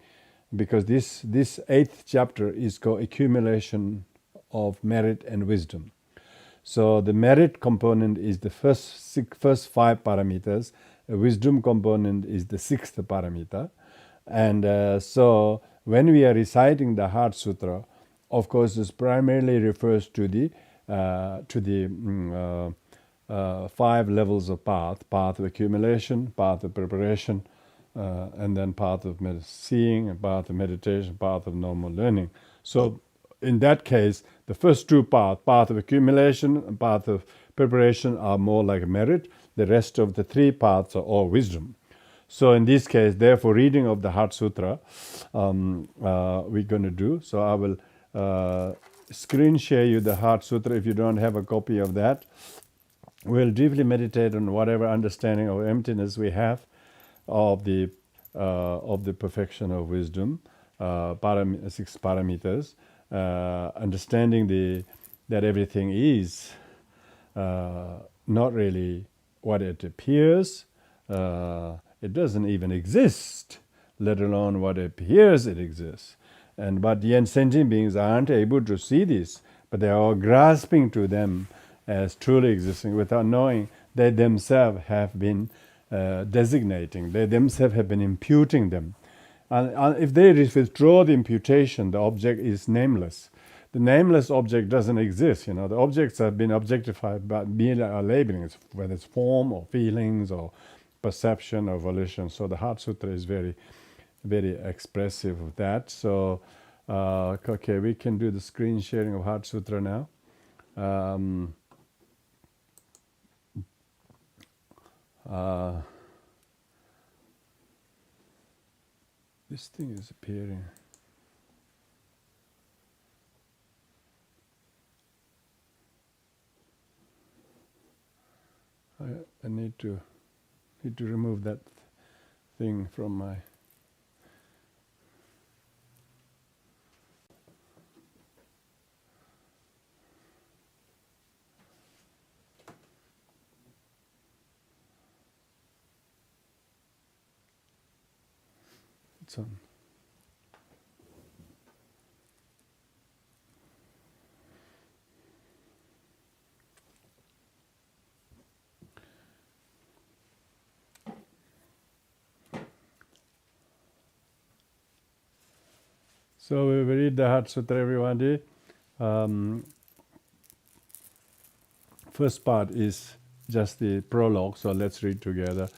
because this eighth chapter is called accumulation of merit and wisdom. So the merit component is the first five paramitas. The wisdom component is the sixth paramita. And so when we are reciting the Heart Sutra, of course, this primarily refers to the five levels of path of accumulation, path of preparation, and then path of seeing, and path of meditation, path of normal learning. So in that case, the first two paths, path of accumulation and path of preparation, are more like merit. The rest of the three paths are all wisdom. So in this case, therefore, reading of the Heart Sutra, we're going to do. So I will screen share you the Heart Sutra if you don't have a copy of that. We'll deeply meditate on whatever understanding of emptiness we have of the perfection of wisdom, six paramitas, understanding that everything is not really what it appears. It doesn't even exist, let alone what appears it exists. But the sentient beings aren't able to see this, but they are grasping to them as truly existing without knowing they themselves have been designating, they themselves have been imputing them. And if they withdraw the imputation, the object is nameless. The nameless object doesn't exist. The objects have been objectified by labeling, whether it's form or feelings or perception or volition. So the Heart Sutra is very, very expressive of that. So, okay, we can do the screen sharing of Heart Sutra now. This thing is appearing. I need to remove that thing from my. It's on. So we will read the Heart Sutra, everybody. First part is just the prologue, so let's read together.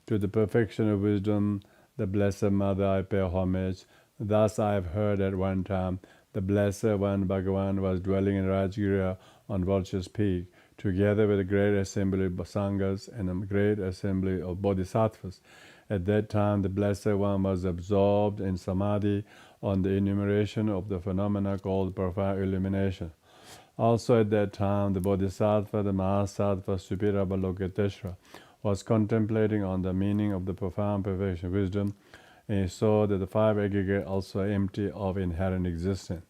To the perfection of wisdom, the Blessed Mother, I pay homage. Thus I have heard at one time, the Blessed One Bhagavan was dwelling in Rajgiriya on Vulture's Peak, together with a great assembly of Sanghas and a great assembly of Bodhisattvas. At that time, the Blessed One was absorbed in Samadhi on the enumeration of the phenomena called profound illumination. Also at that time, the Bodhisattva, the Mahasattva, Superior Avalokiteshvara, was contemplating on the meaning of the profound perfection of wisdom, and he saw that the five aggregate also empty of inherent existence.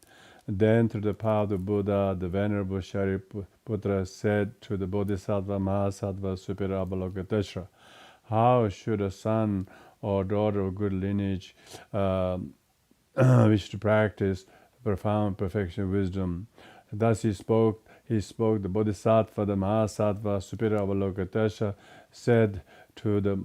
Then, through the power of the Buddha, the Venerable Shariputra said to the Bodhisattva, Mahasattva, Superior Avalokiteshvara, how should a son or daughter of good lineage wish to practice profound perfection of wisdom? Thus he spoke, the Bodhisattva, the Mahasattva, Superior Avalokiteshvara, said to the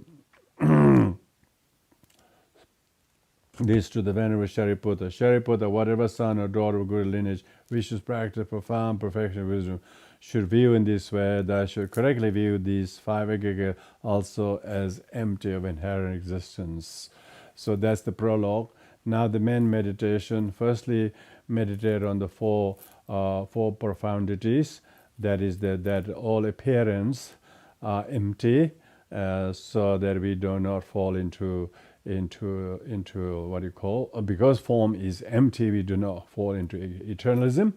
this to the Venerable Shariputra. Shariputra, whatever son or daughter of good lineage wishes to practice profound perfection of wisdom should view in this way, that should correctly view these five aggregate also as empty of inherent existence. So that's the prologue. Now the main meditation, firstly, meditate on the four profundities. That is that all appearance are empty, so that we do not fall into what you call, because form is empty, we do not fall into eternalism.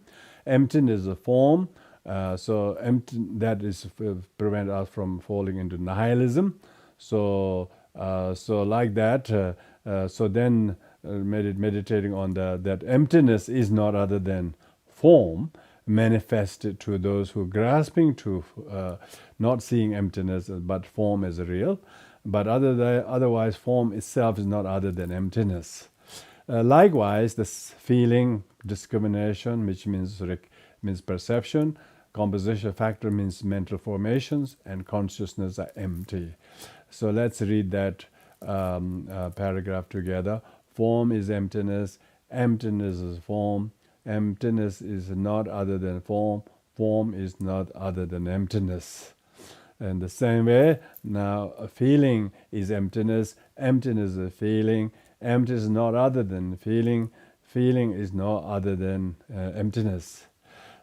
Emptiness of form, so empty, that is prevent us from falling into nihilism. So like that. So then meditating on that emptiness is not other than form manifested to those who are grasping to not seeing emptiness but form as real. But otherwise, form itself is not other than emptiness. Likewise, this feeling, discrimination, which means perception, composition factor means mental formations, and consciousness are empty. So let's read that paragraph together. Form is emptiness. Emptiness is form. Emptiness is not other than form. Form is not other than emptiness. In the same way, now a feeling is emptiness. Emptiness is a feeling. Emptiness is not other than feeling. Feeling is no other than emptiness.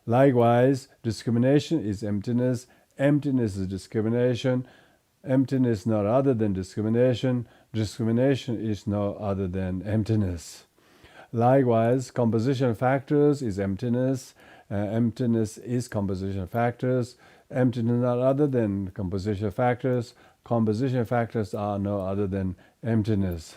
Likewise, discrimination is emptiness. Emptiness is discrimination. Emptiness is not other than discrimination. Discrimination is no other than emptiness. Likewise, composition factors is emptiness. Emptiness is composition factors. Emptiness is not other than composition factors. Composition factors are no other than emptiness.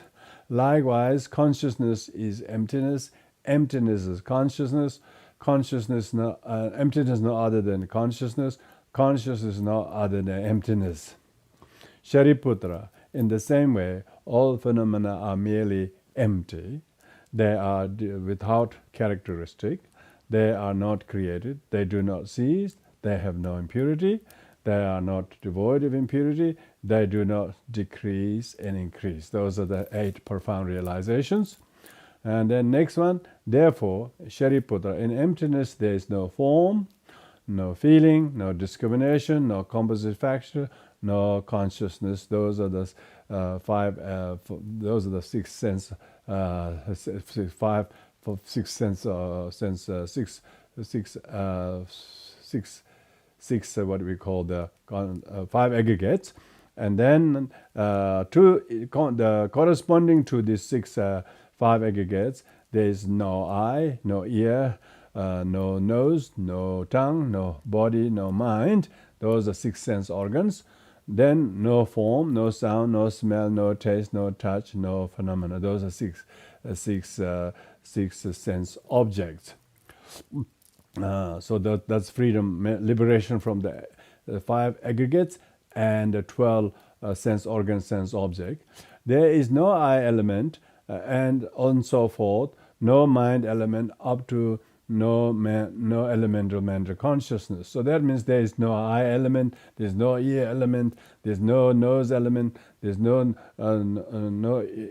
Likewise, consciousness is emptiness. Emptiness is consciousness. Consciousness, emptiness no other than consciousness. Consciousness no other than emptiness. Shariputra, in the same way, all phenomena are merely empty. They are without characteristic. They are not created. They do not cease. They have no impurity. They are not devoid of impurity. They do not decrease and increase. Those are the 8 profound realizations. And then next one, therefore, Shariputra, in emptiness there is no form, no feeling, no discrimination, no composite factor, no consciousness. Those are the those are the 6 sense, 5 for 6 sense, six what we call the 5 aggregates, and then corresponding to these 5 aggregates, there is no eye, no ear, no nose, no tongue, no body, no mind. Those are 6 sense organs. Then no form, no sound, no smell, no taste, no touch, no phenomena. Those are 6 sense objects. So that's freedom, liberation from the 5 aggregates and the 12 sense organ, sense object. There is no eye element and on so forth, no mind element up to no elemental mental consciousness. So that means there is no eye element, there's no ear element, there's no nose element, there's no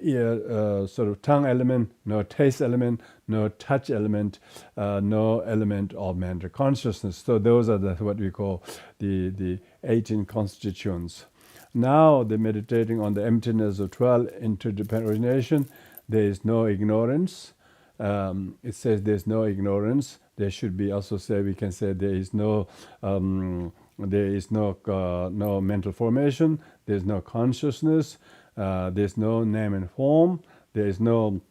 ear sort of tongue element, no taste element, no touch element, no element of mental consciousness. So those are what we call the 18 constituents. Now the meditating on the emptiness of 12 interdependent origination, there is no ignorance. It says there's no ignorance. There should be also say, we can say there is no no mental formation. There's no consciousness. There's no name and form. There is no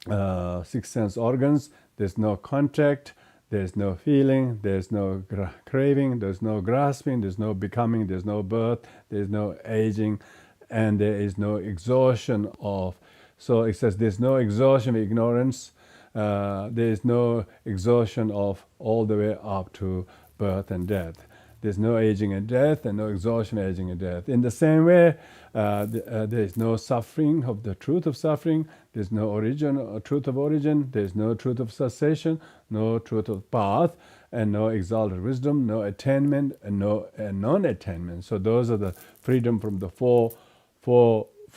6 sense organs. There's no contact. There's no feeling. There's no craving. There's no grasping. There's no becoming. There's no birth. There's no aging, and there is no exhaustion of. So it says there's no exhaustion of ignorance. There is no exhaustion of all the way up to birth and death. There's no aging and death, and no exhaustion of aging and death. In the same way, there is no suffering of the truth of suffering. There's no origin or truth of origin. There's no truth of cessation, no truth of path, and no exalted wisdom, no attainment, and no non-attainment. So those are the freedom from the four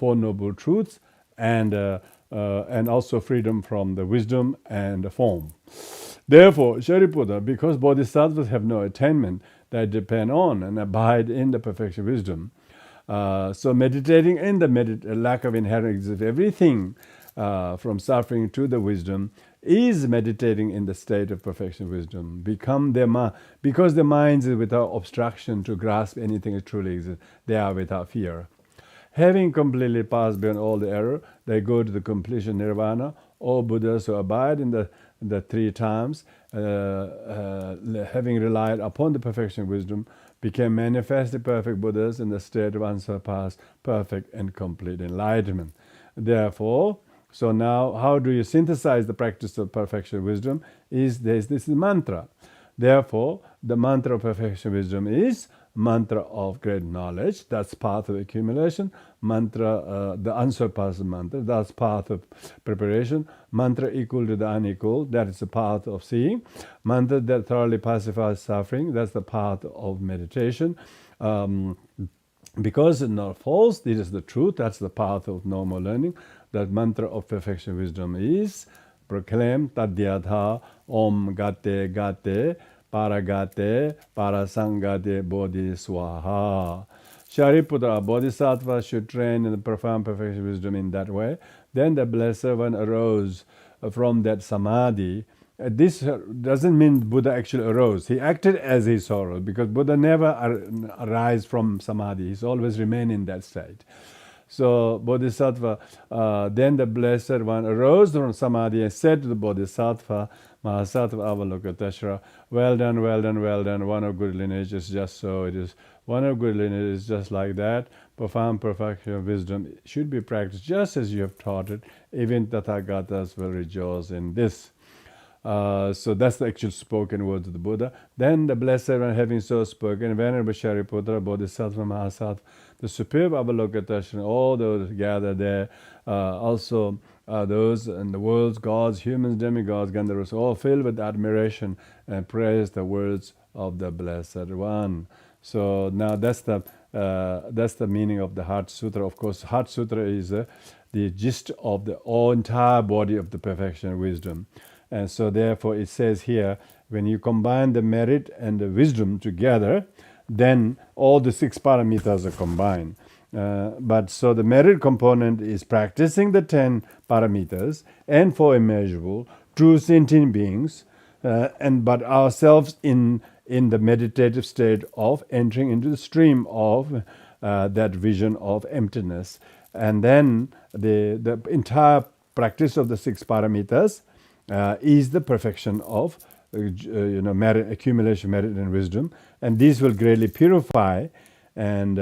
noble truths, and also freedom from the wisdom and the form. Therefore, Shariputra, because bodhisattvas have no attainment, they depend on and abide in the perfection wisdom. So meditating in the lack of inherent existence of everything, from suffering to the wisdom, is meditating in the state of perfection wisdom. Because their minds is without obstruction to grasp anything that truly exists, they are without fear. Having completely passed beyond all the error, they go to the completion nirvana. All Buddhas who abide in the three times, having relied upon the perfection wisdom, became manifestly perfect Buddhas in the state of unsurpassed, perfect, and complete enlightenment. Therefore, so now, how do you synthesize the practice of perfection wisdom? This is mantra. Therefore, the mantra of perfection wisdom is mantra of great knowledge. That's path of accumulation. Mantra, the unsurpassed mantra. That's path of preparation. Mantra equal to the unequal. That is the path of seeing. Mantra that thoroughly pacifies suffering. That's the path of meditation. Because it's not false, this is the truth. That's the path of normal learning. That mantra of perfection wisdom is proclaim tadyatha om gate gate paragate parasangate bodhi swaha. Shariputra, Bodhisattva should train in the profound perfection wisdom in that way. Then the Blessed One arose from that samadhi. This doesn't mean Buddha actually arose. He acted as he sorrowed, because Buddha never arise from samadhi. He's always remain in that state. So Bodhisattva, then the Blessed One arose from samadhi and said to the Bodhisattva, Mahasattva Avalokiteshvara, well done, well done, well done. One of good lineage is just so. It is one of good lineage is just like that. Profound perfection of wisdom should be practiced just as you have taught it. Even Tathagatas will rejoice in this. So that's the actual spoken words of the Buddha. Then the Blessed One, having so spoken, Venerable Shariputra, Bodhisattva, Mahasattva, the superb Avalokiteshvara, all those gathered there, also those in the world's gods, humans, demigods, Gandharvas, all filled with admiration and praise the words of the Blessed One. So now that's the meaning of the Heart Sutra. Of course, Heart Sutra is the gist of the entire body of the perfection wisdom. And so therefore it says here, when you combine the merit and the wisdom together, then all the 6 paramitas are combined. But so the merit component is practicing the 10 paramitas and 4 immeasurable, true sentient beings, but ourselves in the meditative state of entering into the stream of that vision of emptiness. And then the entire practice of the 6 paramitas is the perfection of merit, accumulation, merit, and wisdom, and these will greatly purify and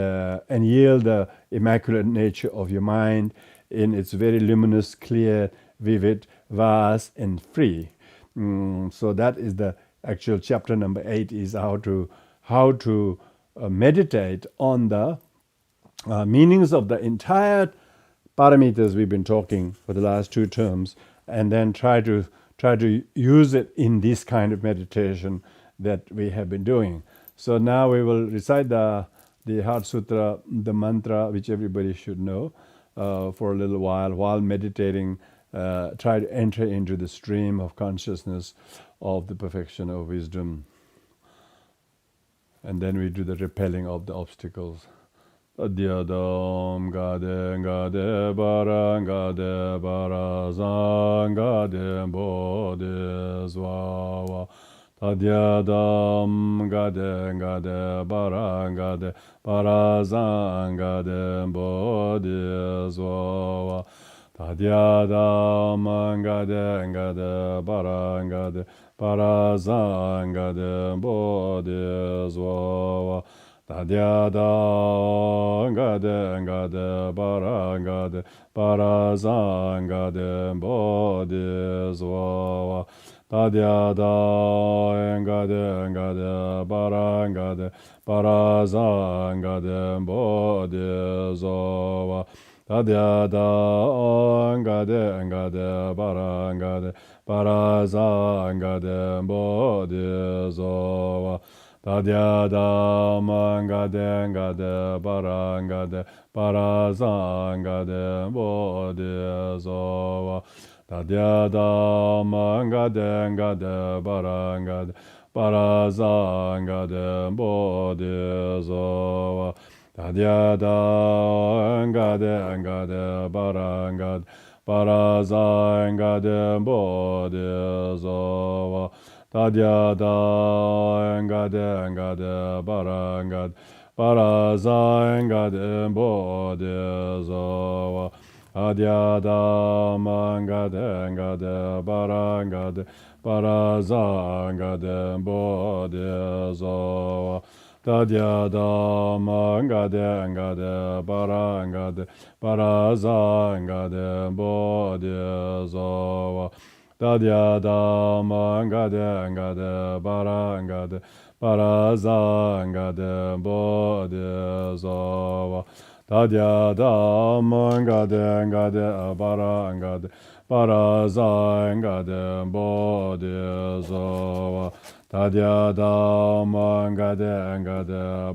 yield the immaculate nature of your mind in its very luminous, clear, vivid, vast, and free. So that is the actual chapter number 8, is how to meditate on the meanings of the entire paramitas we've been talking for the last 2 terms, and then try to use it in this kind of meditation that we have been doing. So now we will recite the Heart Sutra, the mantra, which everybody should know, for a little while meditating. Try to enter into the stream of consciousness of the perfection of wisdom. And then we do the repelling of the obstacles. Adyadam gade gade bara zang gade bodhi swaha. Adyadam gade gade bara zang gade bodhi swaha. Tadyadam gade gade bara zang gade bodhi swaha. Tadyada gade bara zang gade bodhi swaha. Tadyada gade bara zang gade bodhi swaha. Tadyada gade bara zang gade bodhi swaha. Tadyadam gade bara zang gade bodhi swaha. Tadyadam gade bara zang gade bodhi swaha. Tadyadam gade Parazangade Bodhisattva Tadyada Ngade Barangad Parazangade Bodhisattva Adyada Mangade Barangad Parazangade Bodhisattva Tadyada Mangade Barangad Parazangade Bodhisattva Tadyada Mangade Barangad Parazangade Bodhisattva Tadyada Mangade Barangad Parazangade Bodhisattva Tadyada Mangade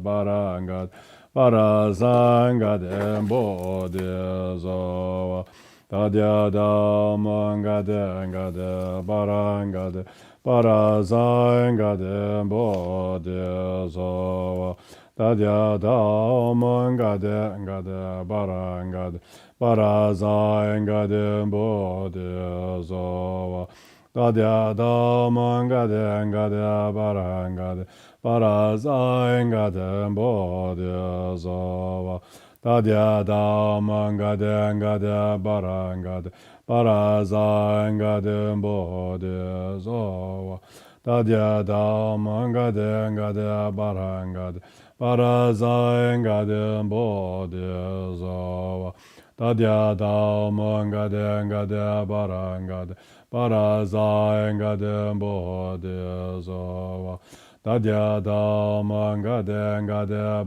Barangad Parazangade Bodhisattva Tadyada Mangade Barangad Parazangade Bodhisattva Tadyada Mangade Barangad Parazangade Bodhisattva Tadyada Mangade Barangad Parazangade Bodhisattva Tadyada Mangade Barangad Parazangade Bodhisattva Tadyada Mangade Barangad Parazangade Bodhisattva Tadyada Mangade Barangad Parazangade Bodhisattva Tadyada Mangade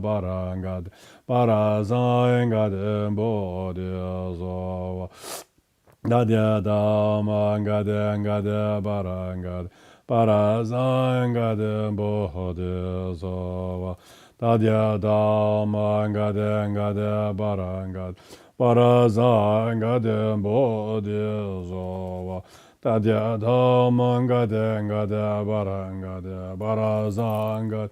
Barangad Parazangade Bodhisattva Tadyada Mangade Barangad Parazangade Bodhisattva Tadyada Mangade Barangad Parazangade Bodhisattva Tadyada Mangade Barangad Parazangad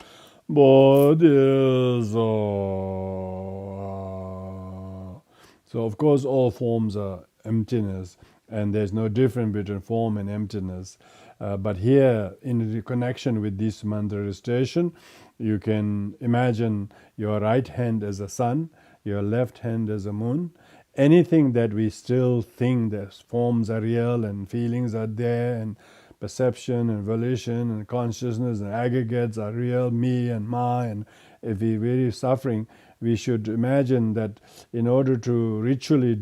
Bodhisattva. So of course all forms are emptiness, and there's no difference between form and emptiness. But here, in the connection with this mantra recitation, you can imagine your right hand as a sun, your left hand as a moon. Anything that we still think that forms are real and feelings are there and perception and volition and consciousness and aggregates are real, me and my, and if we're really suffering, we should imagine that in order to ritually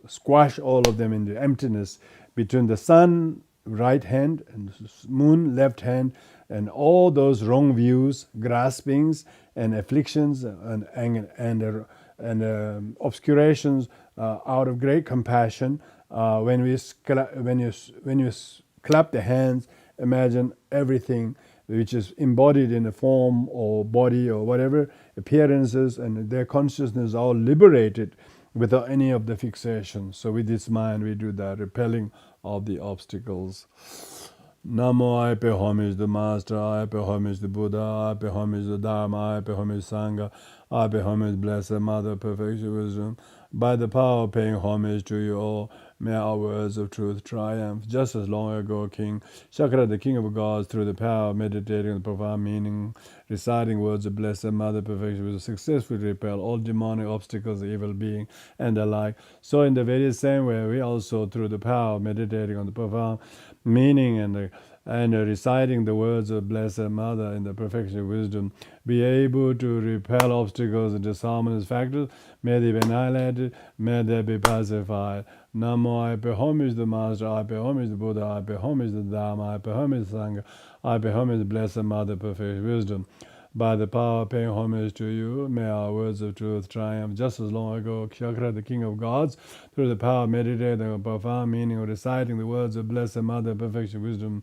squash all of them into emptiness, between the sun right hand and moon left hand, and all those wrong views, graspings and afflictions and obscurations, out of great compassion, when you clap the hands, imagine everything which is embodied in a form or body or whatever appearances, and their consciousness all liberated without any of the fixations. So with this mind we do that, repelling of the obstacles. Namo, I pay homage the Master, I pay homage the Buddha, I pay homage the Dharma, I pay homage Sangha, I pay homage Blessed Mother, Perfection Wisdom. By the power of paying homage to you all, may our words of truth triumph. Just as long ago King Shakra, the King of Gods, through the power of meditating on the profound meaning, reciting words of Blessed Mother, Perfection Wisdom, successfully repel all demonic obstacles, evil being, and the like. So in the very same way, we also, through the power of meditating on the profound meaning and reciting the words of Blessed Mother in the perfection of wisdom, be able to repel obstacles and disharmonious factors. May they be annihilated, may they be pacified. Namo, I pay homage the Master, I pay homage the Buddha, I pay homage the Dharma, I pay homage the Sangha, I pay homage the Blessed Mother, perfect wisdom. By the power of paying homage to you, may our words of truth triumph. Just as long ago, Shakra, the King of Gods, through the power of meditating on the profound meaning of reciting the words of Blessed Mother, perfection, wisdom,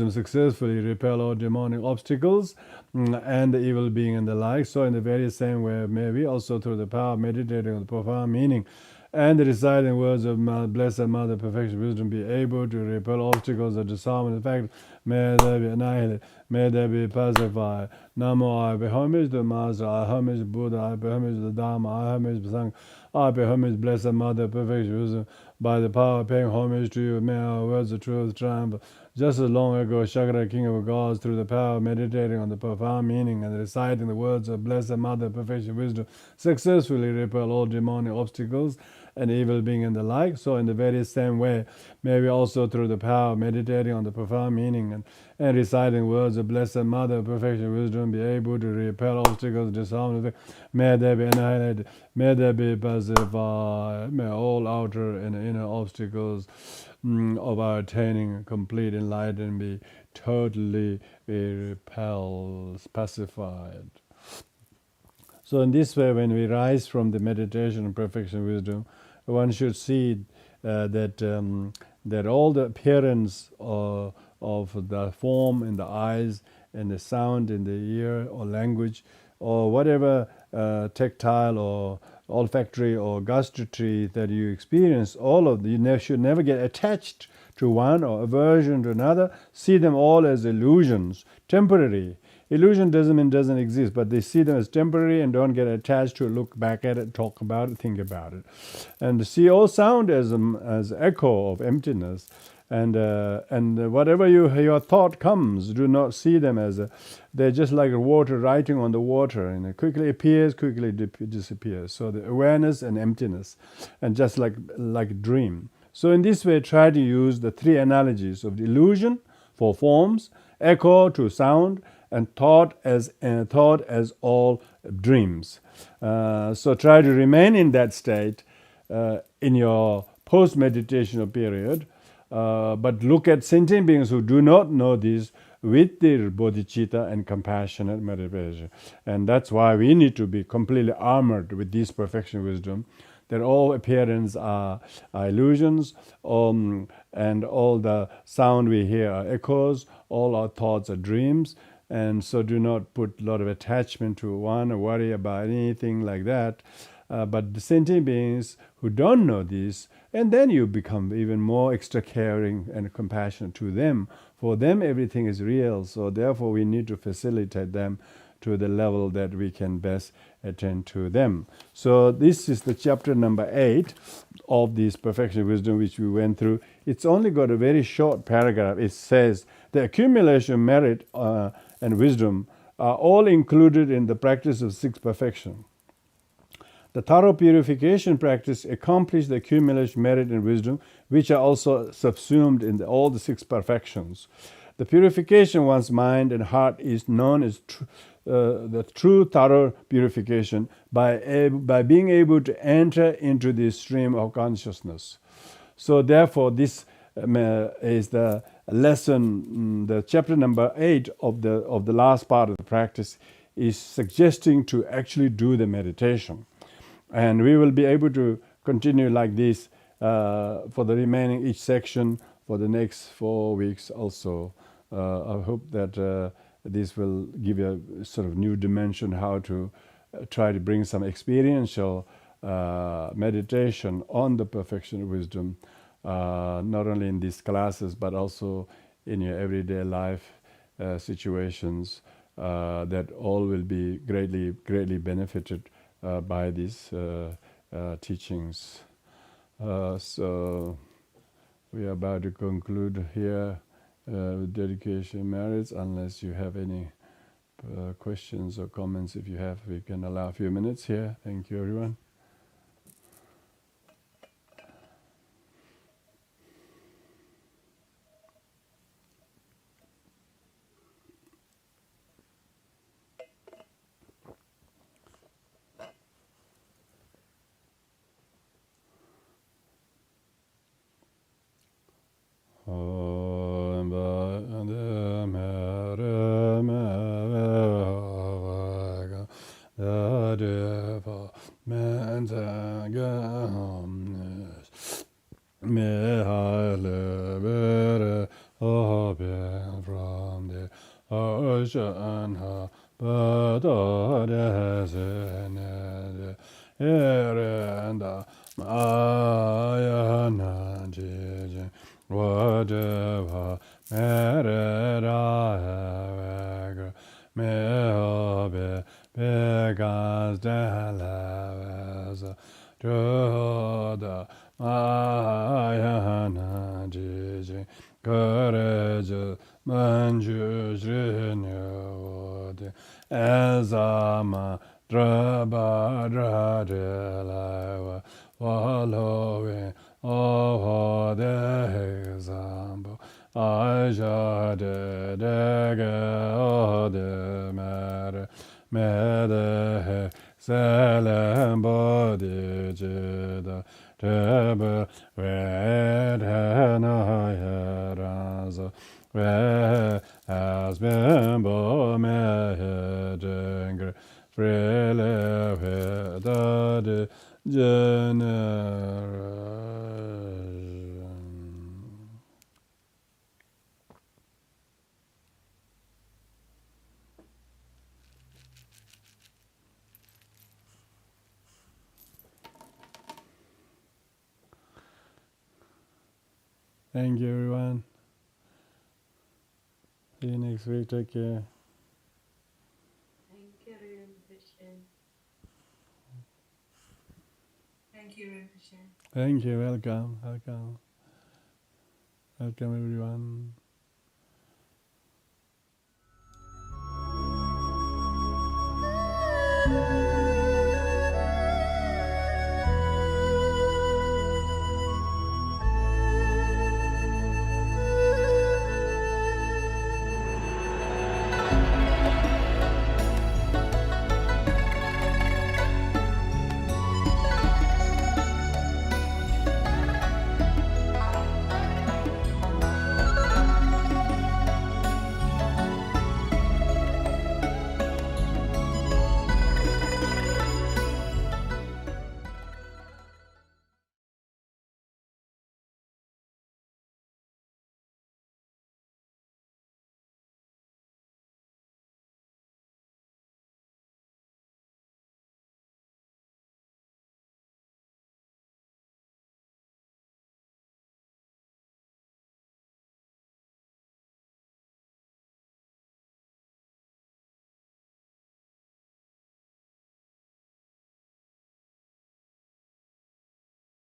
successfully repel all demonic obstacles and the evil being and the like. So in the very same way, may we also, through the power of meditating on the profound meaning, and the reciting words of Blessed Mother Perfection Wisdom be able to repel obstacles that disarm the fact. May they be annihilated. May they be pacified. Namo, I pay homage to the Master. I homage to Buddha. I pay homage to the Dharma. I homage to the Sangha. I pay homage to Blessed Mother Perfection Wisdom. By the power of paying homage to you, may our words of truth triumph. Just as long ago, Shakara, king of gods, through the power of meditating on the profound meaning and reciting the words of Blessed Mother Perfection Wisdom, successfully repel all demonic obstacles and evil being and the like. So in the very same way, may we also through the power of meditating on the profound meaning and reciting words of Blessed Mother Perfection Wisdom be able to repel obstacles, disarm the may they be annihilated, may they be pacified, may all outer and inner obstacles of our attaining complete enlightenment be totally repelled, pacified. So in this way, when we rise from the meditation and perfection wisdom, one should see that all the appearance of the form in the eyes and the sound in the ear or language or whatever tactile or olfactory or gustatory that you experience, all of them, you should never get attached to one or aversion to another. See them all as illusions, temporary. Illusion doesn't mean doesn't exist, but they see them as temporary and don't get attached to it, look back at it, talk about it, think about it. And see all sound as echo of emptiness. And whatever your thought comes, do not see them as they're just like water writing on the water, and it quickly appears, quickly disappears. So the awareness and emptiness, and just like a dream. So in this way, try to use the three analogies of the illusion for forms, echo to sound, and thought as all dreams. So try to remain in that state in your post-meditational period. But look at sentient beings who do not know this with their bodhicitta and compassionate meditation. And that's why we need to be completely armored with this perfection wisdom, that all appearance are illusions, and all the sound we hear are echoes, all our thoughts are dreams. And so do not put a lot of attachment to one or worry about anything like that. But the sentient beings who don't know this, and then you become even more extra caring and compassionate to them. For them, everything is real. So therefore, we need to facilitate them to the level that we can best attend to them. So this is the chapter number 8 of this perfection wisdom which we went through. It's only got a very short paragraph. It says, the accumulation, merit, and wisdom are all included in the practice of sixth perfection. The thorough purification practice accomplishes the accumulation, merit, and wisdom, which are also subsumed in all the six perfections. The purification of one's mind and heart is known as the true thorough purification by being able to enter into the stream of consciousness. So therefore, this is the lesson, the chapter number 8 of the last part of the practice is suggesting to actually do the meditation. And we will be able to continue like this for the remaining each section for the next 4 weeks also. I hope that this will give you a sort of new dimension how to try to bring some experiential meditation on the perfection of wisdom, not only in these classes but also in your everyday life situations, that all will be greatly benefited by these teachings. So we are about to conclude here with dedication merits. Unless you have any questions or comments, if you have, we can allow a few minutes here. Thank you, everyone. Erenda mere ra me be begas de la da Mahayana Jiji Courage Manju Jrinyode Ezama Drabadra Delawa Following all the example Aja de Dega de Mere Mede Selem Bodhi Jida Tebe Red Hanayaranza Red has been Bomehedengre Freely Vedadi Generation. Thank you, everyone. See you next week. Take care. Thank you, Rinpoche. Thank you, Rinpoche. Thank you. Welcome. Welcome. Welcome, everyone.